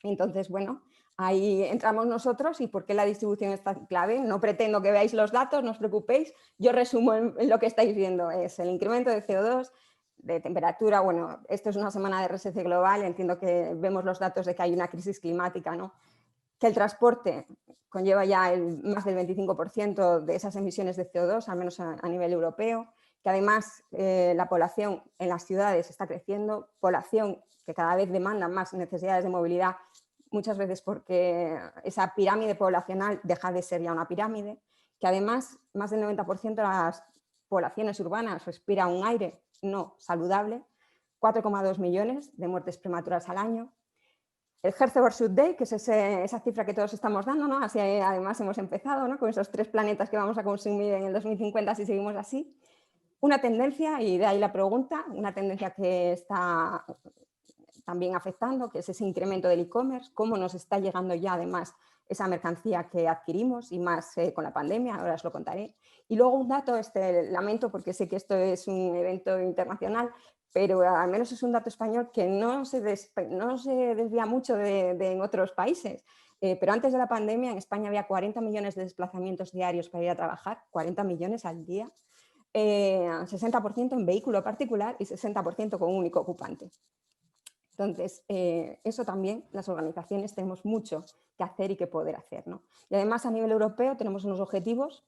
Entonces, bueno, ahí entramos nosotros. ¿Y por qué la distribución es tan clave? No pretendo que veáis los datos, no os preocupéis. Yo resumo en lo que estáis viendo. Es el incremento de CO2, de temperatura. Bueno, esto es una semana de RSC global. Entiendo que vemos los datos de que hay una crisis climática, ¿no? Que el transporte conlleva ya más del 25% de esas emisiones de CO2, al menos a nivel europeo. Que además la población en las ciudades está creciendo, población que cada vez demanda más necesidades de movilidad, muchas veces porque esa pirámide poblacional deja de ser ya una pirámide, que además más del 90% de las poblaciones urbanas respira un aire no saludable, 4,2 millones de muertes prematuras al año. El Earth Overshoot Day, que es esa cifra que todos estamos dando, ¿no? Así además hemos empezado, ¿no?, con esos 3 planetas que vamos a consumir en el 2050 si seguimos así. Una tendencia, y de ahí la pregunta, una tendencia que está también afectando, que es ese incremento del e-commerce, cómo nos está llegando ya además esa mercancía que adquirimos y más con la pandemia, ahora os lo contaré. Y luego un dato, lamento porque sé que esto es un evento internacional, pero al menos es un dato español que no se desvía mucho de en otros países. Pero antes de la pandemia en España había 40 millones de desplazamientos diarios para ir a trabajar, 40 millones al día. 60% en vehículo particular y 60% con un único ocupante. Entonces, eso también las organizaciones tenemos mucho que hacer y que poder hacer, ¿no? Y además a nivel europeo tenemos unos objetivos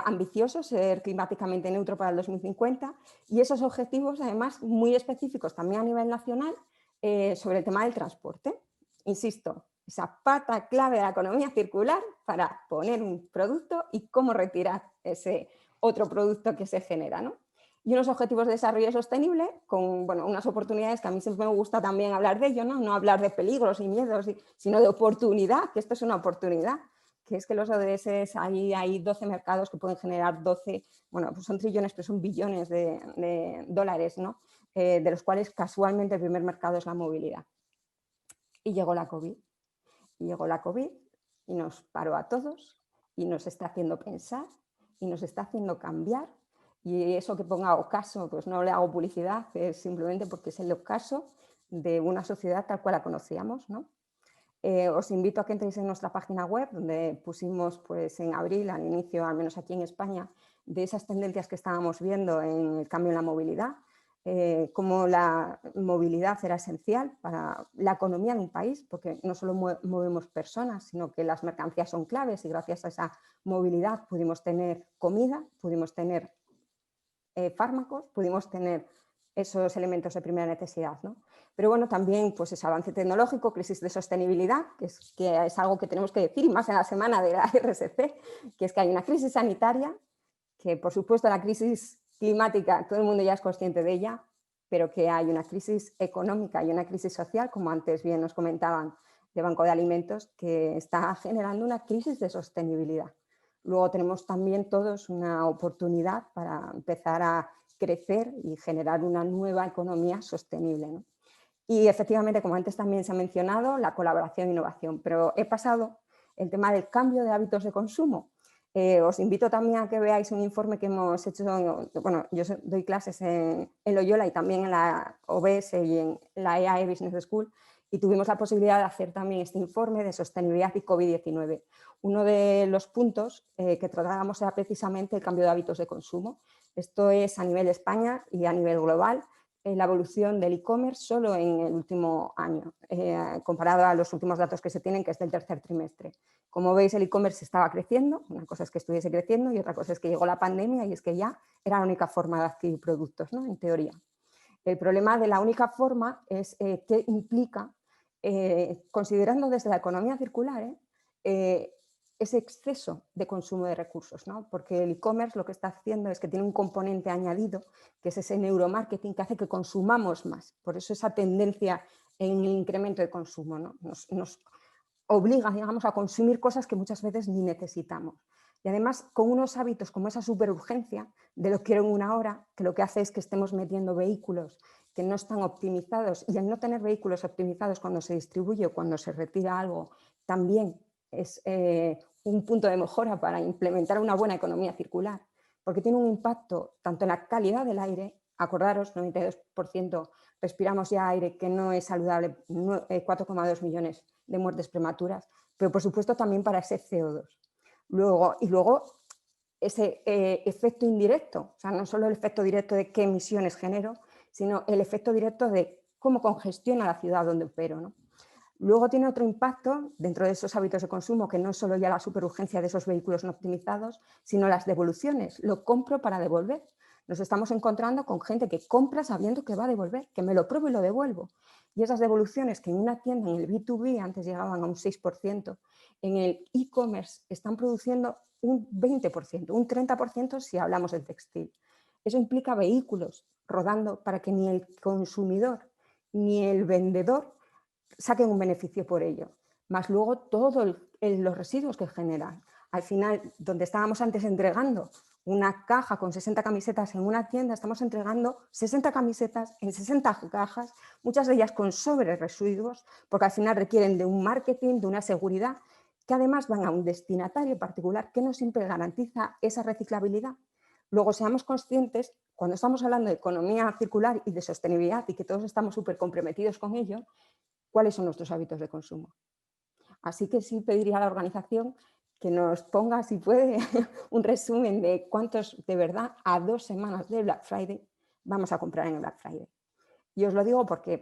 ambiciosos, ser climáticamente neutro para el 2050, y esos objetivos además muy específicos también a nivel nacional sobre el tema del transporte. Insisto, esa pata clave de la economía circular para poner un producto y cómo retirar ese otro producto que se genera, ¿no? Y unos objetivos de desarrollo sostenible con, bueno, unas oportunidades que a mí siempre me gusta también hablar de ello, no hablar de peligros y miedos, sino de oportunidad, que esto es una oportunidad, que es que los ODS, hay 12 mercados que pueden generar 12, bueno, pues son trillones, pero son billones de dólares, ¿no? De los cuales casualmente el primer mercado es la movilidad. Y llegó la COVID. Y llegó la COVID y nos paró a todos y nos está haciendo pensar y nos está haciendo cambiar. Y eso que ponga ocaso, pues no le hago publicidad, es simplemente porque es el ocaso de una sociedad tal cual la conocíamos, ¿no? Os invito a que entréis en nuestra página web, donde pusimos pues, en abril, al inicio, al menos aquí en España, de esas tendencias que estábamos viendo en el cambio en la movilidad, cómo la movilidad era esencial para la economía de un país, porque no solo movemos personas, sino que las mercancías son claves y gracias a esa movilidad pudimos tener comida, pudimos tener fármacos, pudimos tener esos elementos de primera necesidad, ¿no? Pero bueno, también pues ese avance tecnológico, crisis de sostenibilidad, que es algo que tenemos que decir, y más en la semana de la RSC, que es que hay una crisis sanitaria, que por supuesto la crisis climática, todo el mundo ya es consciente de ella, pero que hay una crisis económica y una crisis social, como antes bien nos comentaban de Banco de Alimentos, que está generando una crisis de sostenibilidad. Luego tenemos también todos una oportunidad para empezar a crecer y generar una nueva economía sostenible, ¿no? Y efectivamente, como antes también se ha mencionado, la colaboración e innovación, pero he pasado el tema del cambio de hábitos de consumo. Os invito también a que veáis un informe que hemos hecho, bueno, yo doy clases en Loyola y también en la OBS y en la EAE Business School, y tuvimos la posibilidad de hacer también este informe de sostenibilidad y COVID-19. Uno de los puntos que tratábamos era precisamente el cambio de hábitos de consumo. Esto es a nivel España y a nivel global, la evolución del e-commerce solo en el último año, comparado a los últimos datos que se tienen, que es del tercer trimestre. Como veis, el e-commerce estaba creciendo, una cosa es que estuviese creciendo y otra cosa es que llegó la pandemia y es que ya era la única forma de adquirir productos, ¿no? En teoría. El problema de la única forma es qué implica, considerando desde la economía circular, ese exceso de consumo de recursos, ¿no? Porque el e-commerce lo que está haciendo es que tiene un componente añadido, que es ese neuromarketing que hace que consumamos más. Por eso esa tendencia en el incremento de consumo, ¿no? Nos obliga, digamos, a consumir cosas que muchas veces ni necesitamos. Y además con unos hábitos como esa superurgencia de lo quiero en una hora, que lo que hace es que estemos metiendo vehículos que no están optimizados, y al no tener vehículos optimizados cuando se distribuye o cuando se retira algo, también es un punto de mejora para implementar una buena economía circular, porque tiene un impacto tanto en la calidad del aire. Acordaros, 92% respiramos ya aire que no es saludable, 4,2 millones de muertes prematuras, pero por supuesto también para ese CO2. Luego ese efecto indirecto, o sea, no solo el efecto directo de qué emisiones genero, sino el efecto directo de cómo congestiona la ciudad donde opero, ¿no? Luego tiene otro impacto dentro de esos hábitos de consumo, que no es solo ya la superurgencia de esos vehículos no optimizados, sino las devoluciones. Lo compro para devolver. Nos estamos encontrando con gente que compra sabiendo que va a devolver, que me lo pruebo y lo devuelvo. Y esas devoluciones que en una tienda, en el B2B, antes llegaban a un 6%, en el e-commerce están produciendo un 20%, un 30% si hablamos del textil. Eso implica vehículos rodando para que ni el consumidor ni el vendedor saquen un beneficio por ello. Más luego todos los residuos que generan. Al final, donde estábamos antes entregando una caja con 60 camisetas en una tienda, estamos entregando 60 camisetas en 60 cajas, muchas de ellas con sobre residuos, porque al final requieren de un marketing, de una seguridad, que además van a un destinatario particular que no siempre garantiza esa reciclabilidad. Luego, seamos conscientes, cuando estamos hablando de economía circular y de sostenibilidad y que todos estamos súper comprometidos con ello, ¿cuáles son nuestros hábitos de consumo? Así que sí pediría a la organización que nos ponga, si puede, un resumen de cuántos de verdad a 2 semanas de Black Friday vamos a comprar en el Black Friday. Y os lo digo porque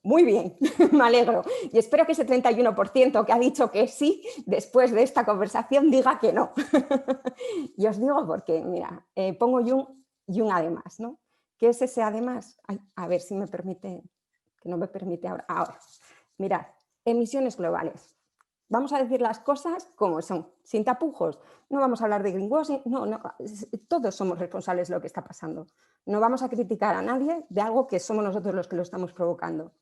muy bien, me alegro. Y espero que ese 31% que ha dicho que sí, después de esta conversación, diga que no. Y os digo porque, mira, pongo y un además, ¿no? ¿Qué es ese además? Ay, a ver si me permite, que no me permite ahora. Mirad, emisiones globales. Vamos a decir las cosas como son, sin tapujos. No vamos a hablar de greenwashing, no, todos somos responsables de lo que está pasando. No vamos a criticar a nadie de algo que somos nosotros los que lo estamos provocando.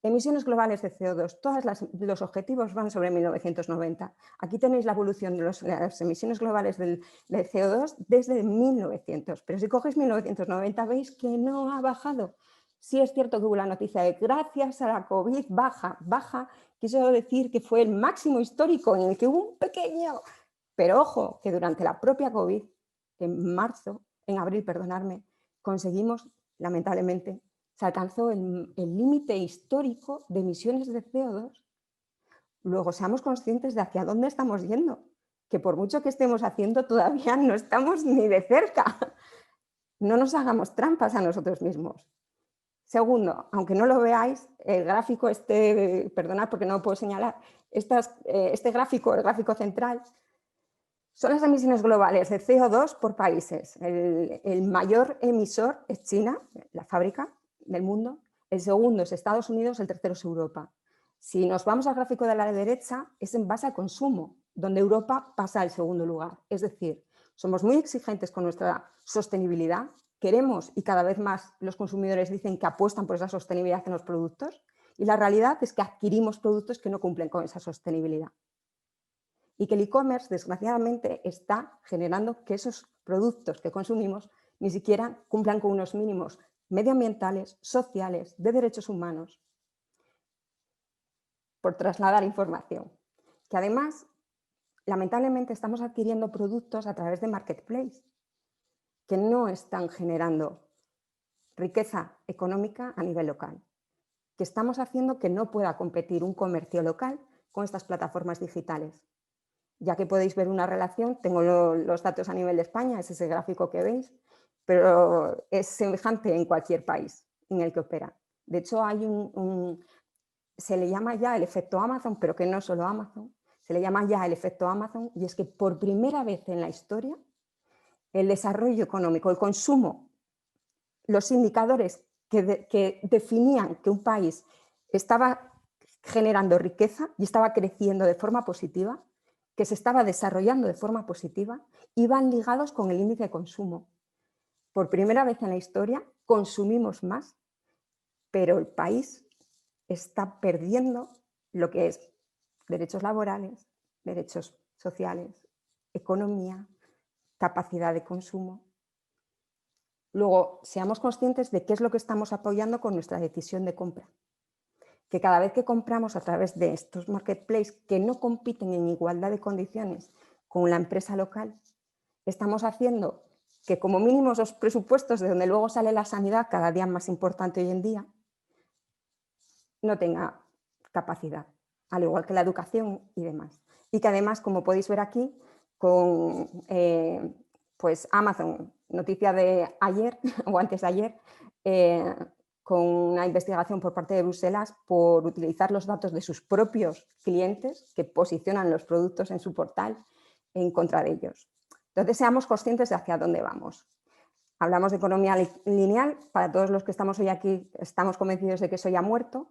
Emisiones globales de CO2, todos los objetivos van sobre 1990. Aquí tenéis la evolución de las emisiones globales del CO2 desde 1900, pero si cogéis 1990 veis que no ha bajado. Sí es cierto que hubo la noticia de gracias a la COVID baja, quiso decir que fue el máximo histórico en el que hubo un pequeño, pero ojo, que durante la propia COVID, en abril, perdonadme, conseguimos, lamentablemente, se alcanzó el límite histórico de emisiones de CO2. Luego seamos conscientes de hacia dónde estamos yendo, que por mucho que estemos haciendo todavía no estamos ni de cerca. No nos hagamos trampas a nosotros mismos. Segundo, aunque no lo veáis, el gráfico perdonad porque no lo puedo señalar, este gráfico, el gráfico central, son las emisiones globales de CO2 por países. El mayor emisor es China, la fábrica del mundo, el segundo es Estados Unidos, el tercero es Europa. Si nos vamos al gráfico de la derecha, es en base al consumo, donde Europa pasa al segundo lugar. Es decir, somos muy exigentes con nuestra sostenibilidad, queremos y cada vez más los consumidores dicen que apuestan por esa sostenibilidad en los productos y la realidad es que adquirimos productos que no cumplen con esa sostenibilidad. Y que el e-commerce, desgraciadamente, está generando que esos productos que consumimos ni siquiera cumplan con unos mínimos medioambientales, sociales, de derechos humanos, por trasladar información. Que además, lamentablemente, estamos adquiriendo productos a través de marketplace que no están generando riqueza económica a nivel local, que estamos haciendo que no pueda competir un comercio local con estas plataformas digitales. Ya que podéis ver una relación, tengo los datos a nivel de España, es ese gráfico que veis, pero es semejante en cualquier país en el que opera. De hecho, hay se le llama ya el efecto Amazon, pero que no solo Amazon, se le llama ya el efecto Amazon, y es que por primera vez en la historia, el desarrollo económico, el consumo, los indicadores que definían que un país estaba generando riqueza y estaba creciendo de forma positiva, que se estaba desarrollando de forma positiva, iban ligados con el índice de consumo. Por primera vez en la historia consumimos más, pero el país está perdiendo lo que es derechos laborales, derechos sociales, economía, capacidad de consumo. Luego, seamos conscientes de qué es lo que estamos apoyando con nuestra decisión de compra. Que cada vez que compramos a través de estos marketplaces que no compiten en igualdad de condiciones con la empresa local, estamos haciendo que como mínimo esos presupuestos de donde luego sale la sanidad, cada día más importante hoy en día, no tenga capacidad, al igual que la educación y demás. Y que además, como podéis ver aquí, con pues Amazon, noticia de ayer o antes de ayer, con una investigación por parte de Bruselas por utilizar los datos de sus propios clientes que posicionan los productos en su portal en contra de ellos. Entonces, seamos conscientes de hacia dónde vamos. Hablamos de economía lineal, para todos los que estamos hoy aquí estamos convencidos de que eso ya ha muerto.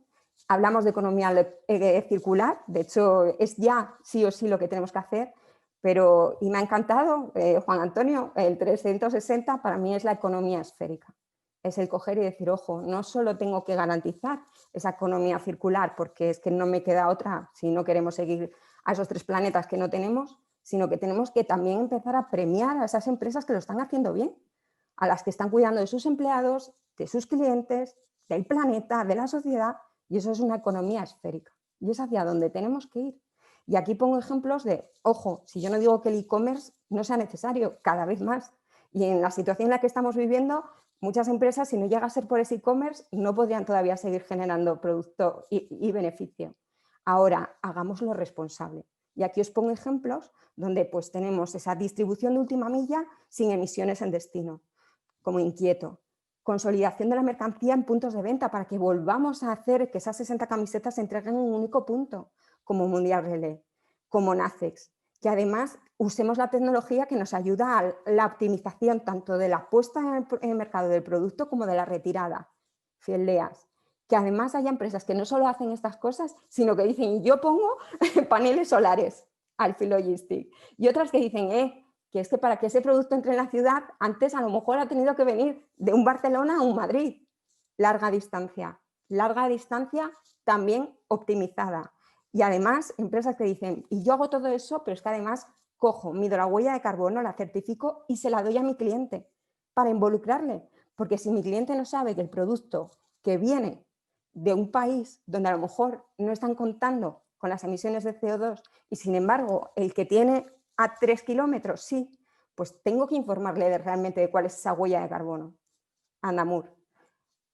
Hablamos de economía circular, de hecho es ya sí o sí lo que tenemos que hacer, pero, y me ha encantado, Juan Antonio, el 360 para mí es la economía esférica. Es el coger y decir, ojo, no solo tengo que garantizar esa economía circular porque es que no me queda otra si no queremos seguir a esos 3 planetas que no tenemos, sino que tenemos que también empezar a premiar a esas empresas que lo están haciendo bien, a las que están cuidando de sus empleados, de sus clientes, del planeta, de la sociedad, y eso es una economía esférica. Y es hacia donde tenemos que ir. Y aquí pongo ejemplos de, ojo, si yo no digo que el e-commerce no sea necesario, cada vez más. Y en la situación en la que estamos viviendo, muchas empresas, si no llega a ser por ese e-commerce, no podrían todavía seguir generando producto y beneficio. Ahora, hagámoslo responsable. Y aquí os pongo ejemplos donde pues, tenemos esa distribución de última milla sin emisiones en destino, como Inquieto. Consolidación de la mercancía en puntos de venta para que volvamos a hacer que esas 60 camisetas se entreguen en un único punto, como Mundial Relé, como Nacex, que además usemos la tecnología que nos ayuda a la optimización tanto de la puesta en el mercado del producto como de la retirada, Fieldeas, que además haya empresas que no solo hacen estas cosas, sino que dicen yo pongo paneles solares al Filogistic, y otras que dicen que es que para que ese producto entre en la ciudad, antes a lo mejor ha tenido que venir de un Barcelona a un Madrid. Larga distancia también optimizada. Y además, empresas que dicen, y yo hago todo eso, pero es que además cojo, mido la huella de carbono, la certifico y se la doy a mi cliente para involucrarle. Porque si mi cliente no sabe que el producto que viene de un país donde a lo mejor no están contando con las emisiones de CO2 y sin embargo el que tiene a 3 kilómetros, sí, pues tengo que informarle realmente de cuál es esa huella de carbono. Andamur.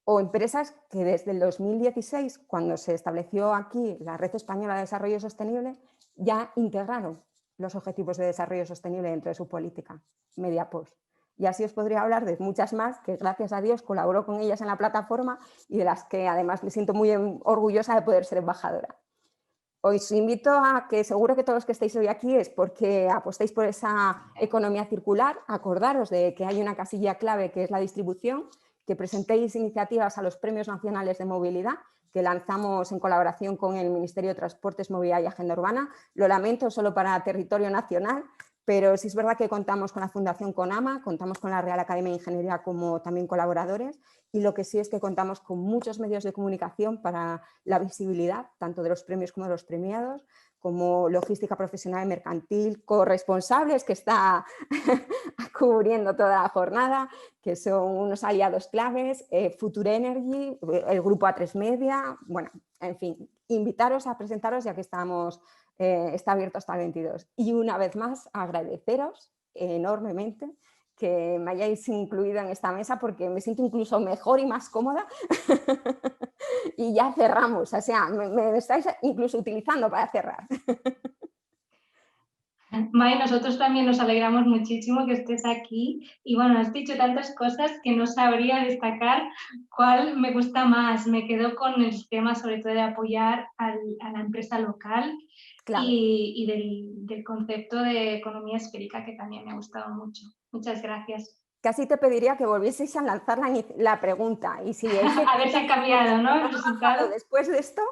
O empresas que desde el 2016, cuando se estableció aquí la Red Española de Desarrollo Sostenible, ya integraron los objetivos de desarrollo sostenible dentro de su política, Mediapost. Y así os podría hablar de muchas más que gracias a Dios colaboro con ellas en la plataforma y de las que además me siento muy orgullosa de poder ser embajadora. Os invito a que seguro que todos los que estáis hoy aquí es porque apostéis por esa economía circular, acordaros de que hay una casilla clave que es la distribución, que presentéis iniciativas a los Premios Nacionales de Movilidad que lanzamos en colaboración con el Ministerio de Transportes, Movilidad y Agenda Urbana. Lo lamento solo para territorio nacional, pero sí es verdad que contamos con la Fundación CONAMA, contamos con la Real Academia de Ingeniería como también colaboradores y lo que sí es que contamos con muchos medios de comunicación para la visibilidad, tanto de los premios como de los premiados, como logística profesional y mercantil, corresponsables que está cubriendo toda la jornada, que son unos aliados claves, Future Energy, el grupo A3 Media, bueno, en fin, invitaros a presentaros ya que estamos, está abierto hasta el 22. Y una vez más agradeceros enormemente que me hayáis incluido en esta mesa porque me siento incluso mejor y más cómoda. Y ya cerramos, o sea, me estáis incluso utilizando para cerrar. May, nosotros también nos alegramos muchísimo que estés aquí y bueno, has dicho tantas cosas que no sabría destacar cuál me gusta más. Me quedo con el tema sobre todo de apoyar a la empresa local, claro. y del concepto de economía esférica que también me ha gustado mucho. Muchas gracias. Casi te pediría que volvieseis a lanzar la pregunta y si a ver si ha cambiado, ¿no? El resultado después de esto.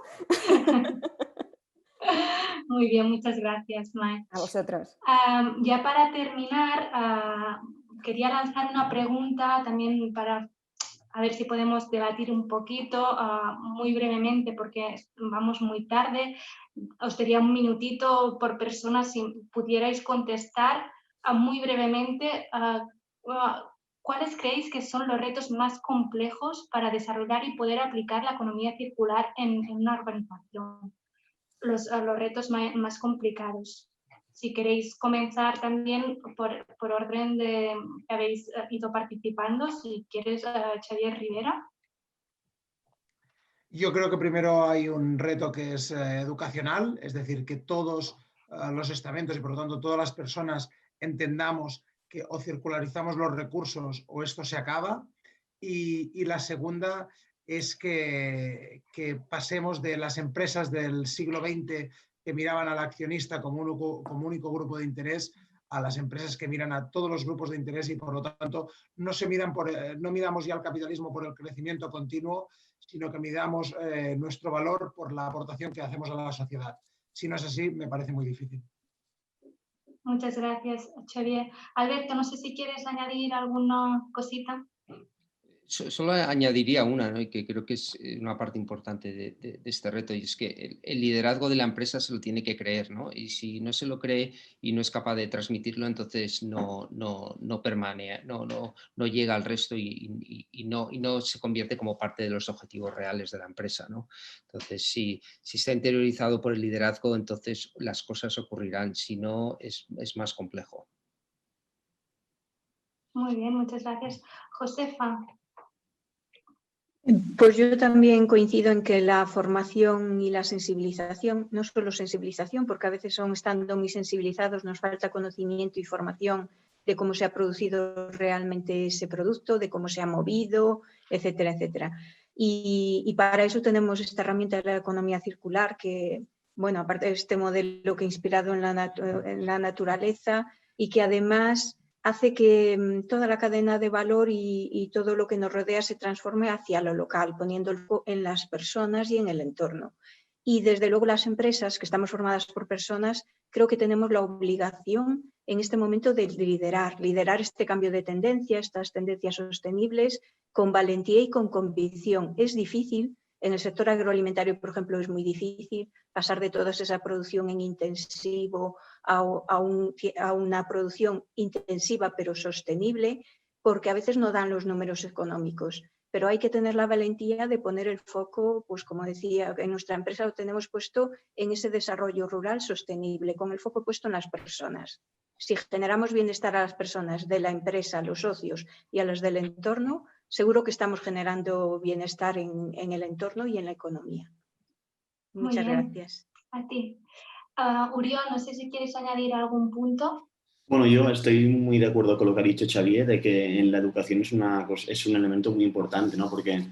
Muy bien, muchas gracias, May. A vosotros. Ya para terminar, quería lanzar una pregunta también para a ver si podemos debatir un poquito, muy brevemente, porque vamos muy tarde. Os daría un minutito por persona si pudierais contestar muy brevemente cuáles creéis que son los retos más complejos para desarrollar y poder aplicar la economía circular en una organización. Los retos más complicados. Si queréis comenzar también por orden de que habéis ido participando, si quieres, Xavier Rivera. Yo creo que primero hay un reto que es educacional, es decir, que todos los estamentos y por lo tanto todas las personas entendamos que o circularizamos los recursos o esto se acaba. Y la segunda es que pasemos de las empresas del siglo XX que miraban al accionista como único grupo de interés a las empresas que miran a todos los grupos de interés y por lo tanto no midamos ya el capitalismo por el crecimiento continuo, sino que midamos nuestro valor por la aportación que hacemos a la sociedad. Si no es así, me parece muy difícil. Muchas gracias, Xavier. Alberto, no sé si quieres añadir alguna cosita. Solo añadiría una, ¿no? Y que creo que es una parte importante de este reto, y es que el liderazgo de la empresa se lo tiene que creer, ¿no? Y si no se lo cree y no es capaz de transmitirlo, entonces no permanece, no llega al resto y no se convierte como parte de los objetivos reales de la empresa, ¿no? Entonces, si está interiorizado por el liderazgo, entonces las cosas ocurrirán, si no es más complejo. Muy bien, muchas gracias. Josefa. Pues yo también coincido en que la formación y la sensibilización, no solo sensibilización, porque a veces estando muy sensibilizados nos falta conocimiento y formación de cómo se ha producido realmente ese producto, de cómo se ha movido, etcétera, etcétera. Y para eso tenemos esta herramienta de la economía circular que, bueno, aparte de este modelo que ha inspirado en la naturaleza y que además hace que toda la cadena de valor y todo lo que nos rodea se transforme hacia lo local, poniendo el foco en las personas y en el entorno. Y desde luego las empresas, que estamos formadas por personas, creo que tenemos la obligación en este momento de liderar este cambio de tendencia, estas tendencias sostenibles, con valentía y con convicción. Es difícil. En el sector agroalimentario, por ejemplo, es muy difícil pasar de toda esa producción en intensivo a una producción intensiva pero sostenible, porque a veces no dan los números económicos. Pero hay que tener la valentía de poner el foco, pues como decía, en nuestra empresa lo tenemos puesto en ese desarrollo rural sostenible, con el foco puesto en las personas. Si generamos bienestar a las personas de la empresa, a los socios y a los del entorno, seguro que estamos generando bienestar en el entorno y en la economía. Muchas gracias. A ti. Uriol, no sé si quieres añadir algún punto. Bueno, yo estoy muy de acuerdo con lo que ha dicho Xavier, de que en la educación es un elemento muy importante, ¿no? Porque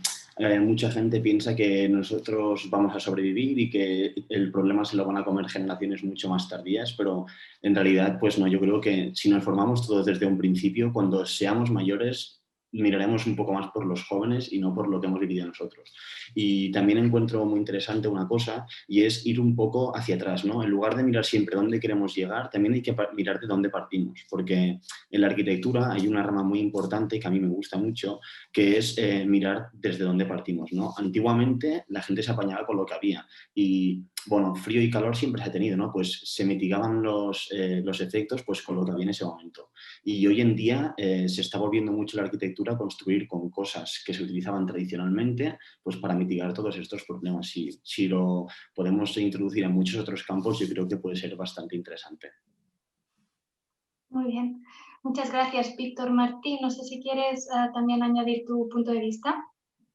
mucha gente piensa que nosotros vamos a sobrevivir y que el problema se lo van a comer generaciones mucho más tardías, pero en realidad, pues no, yo creo que si nos formamos todos desde un principio, cuando seamos mayores, miraremos un poco más por los jóvenes y no por lo que hemos vivido nosotros. Y también encuentro muy interesante una cosa, y es ir un poco hacia atrás, ¿no? En lugar de mirar siempre dónde queremos llegar, también hay que mirar de dónde partimos, porque en la arquitectura hay una rama muy importante que a mí me gusta mucho, que es mirar desde dónde partimos, ¿no? Antiguamente la gente se apañaba con lo que había y, bueno, frío y calor siempre se ha tenido, ¿no? Pues se mitigaban los efectos pues con lo que había en ese momento. Y hoy en día se está volviendo mucho la arquitectura a construir con cosas que se utilizaban tradicionalmente pues para mitigar todos estos problemas. Si lo podemos introducir en muchos otros campos, yo creo que puede ser bastante interesante. Muy bien. Muchas gracias, Víctor. Martín, no sé si quieres también añadir tu punto de vista.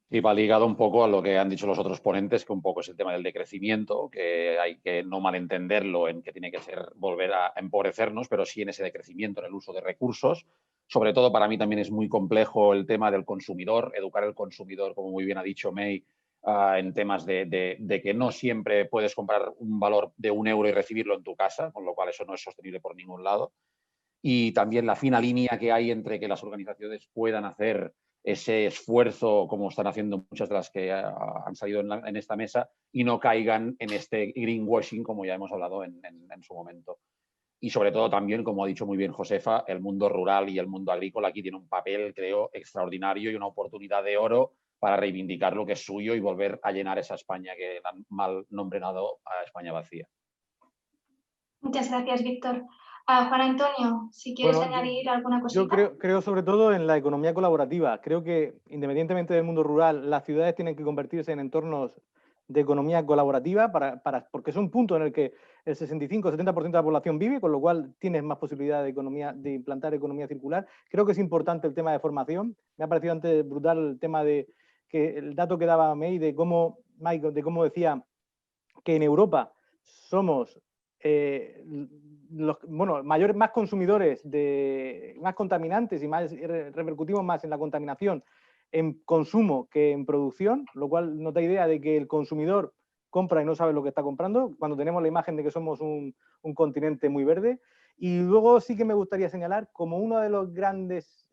Y va ligado un poco a lo que han dicho los otros ponentes, que un poco es el tema del decrecimiento, que hay que no malentenderlo en que tiene que ser volver a empobrecernos, pero sí en ese decrecimiento, en el uso de recursos. Sobre todo para mí también es muy complejo el tema del consumidor, educar al consumidor, como muy bien ha dicho May, en temas de que no siempre puedes comprar un valor de €1 y recibirlo en tu casa, con lo cual eso no es sostenible por ningún lado. Y también la fina línea que hay entre que las organizaciones puedan hacer ese esfuerzo, como están haciendo muchas de las que han salido en esta mesa, y no caigan en este greenwashing, como ya hemos hablado en su momento. y sobre todo también, como ha dicho muy bien Josefa, el mundo rural y el mundo agrícola aquí tiene un papel, creo, extraordinario y una oportunidad de oro para reivindicar lo que es suyo y volver a llenar esa España que han mal nombrado a España vacía. Muchas gracias, Víctor. Juan Antonio, si quieres añadir alguna cosita. Yo creo sobre todo en la economía colaborativa. Creo que, independientemente del mundo rural, las ciudades tienen que convertirse en entornos de economía colaborativa porque es un punto en el que el 65-70% de la población vive, con lo cual tienes más posibilidad de implantar economía circular. Creo que es importante el tema de formación. Me ha parecido antes brutal el tema de que el dato que daba May de cómo decía que en Europa somos más consumidores, más contaminantes y repercutimos más en la contaminación en consumo que en producción, lo cual nos da idea de que el consumidor compra y no sabe lo que está comprando, cuando tenemos la imagen de que somos un continente muy verde. Y luego sí que me gustaría señalar como uno de los grandes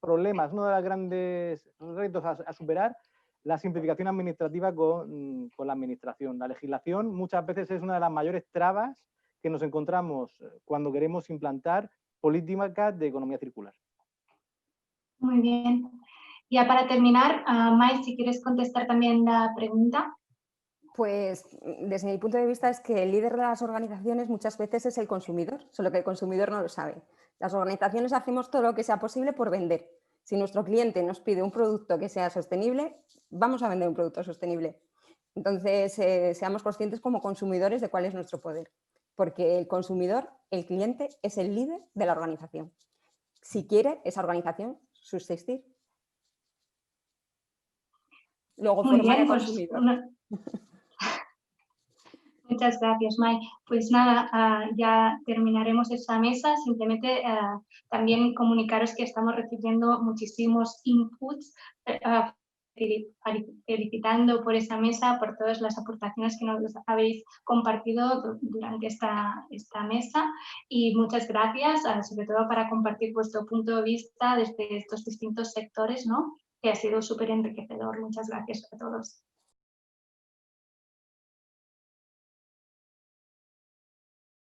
problemas, uno de los grandes retos a superar, la simplificación administrativa con la administración. La legislación muchas veces es una de las mayores trabas que nos encontramos cuando queremos implantar políticas de economía circular. Muy bien. Ya para terminar, Mai, si quieres contestar también la pregunta. Pues desde mi punto de vista es que el líder de las organizaciones muchas veces es el consumidor, solo que el consumidor no lo sabe. Las organizaciones hacemos todo lo que sea posible por vender. Si nuestro cliente nos pide un producto que sea sostenible, vamos a vender un producto sostenible. Entonces, seamos conscientes como consumidores de cuál es nuestro poder. Porque el consumidor, el cliente, es el líder de la organización. Si quiere esa organización subsistir. Luego formar al consumidor. Muchas gracias, Mai. Pues nada, ya terminaremos esta mesa. Simplemente también comunicaros que estamos recibiendo muchísimos inputs, felicitando por esa mesa, por todas las aportaciones que nos habéis compartido durante esta mesa. Y muchas gracias, sobre todo para compartir vuestro punto de vista desde estos distintos sectores, ¿no? Que ha sido súper enriquecedor. Muchas gracias a todos.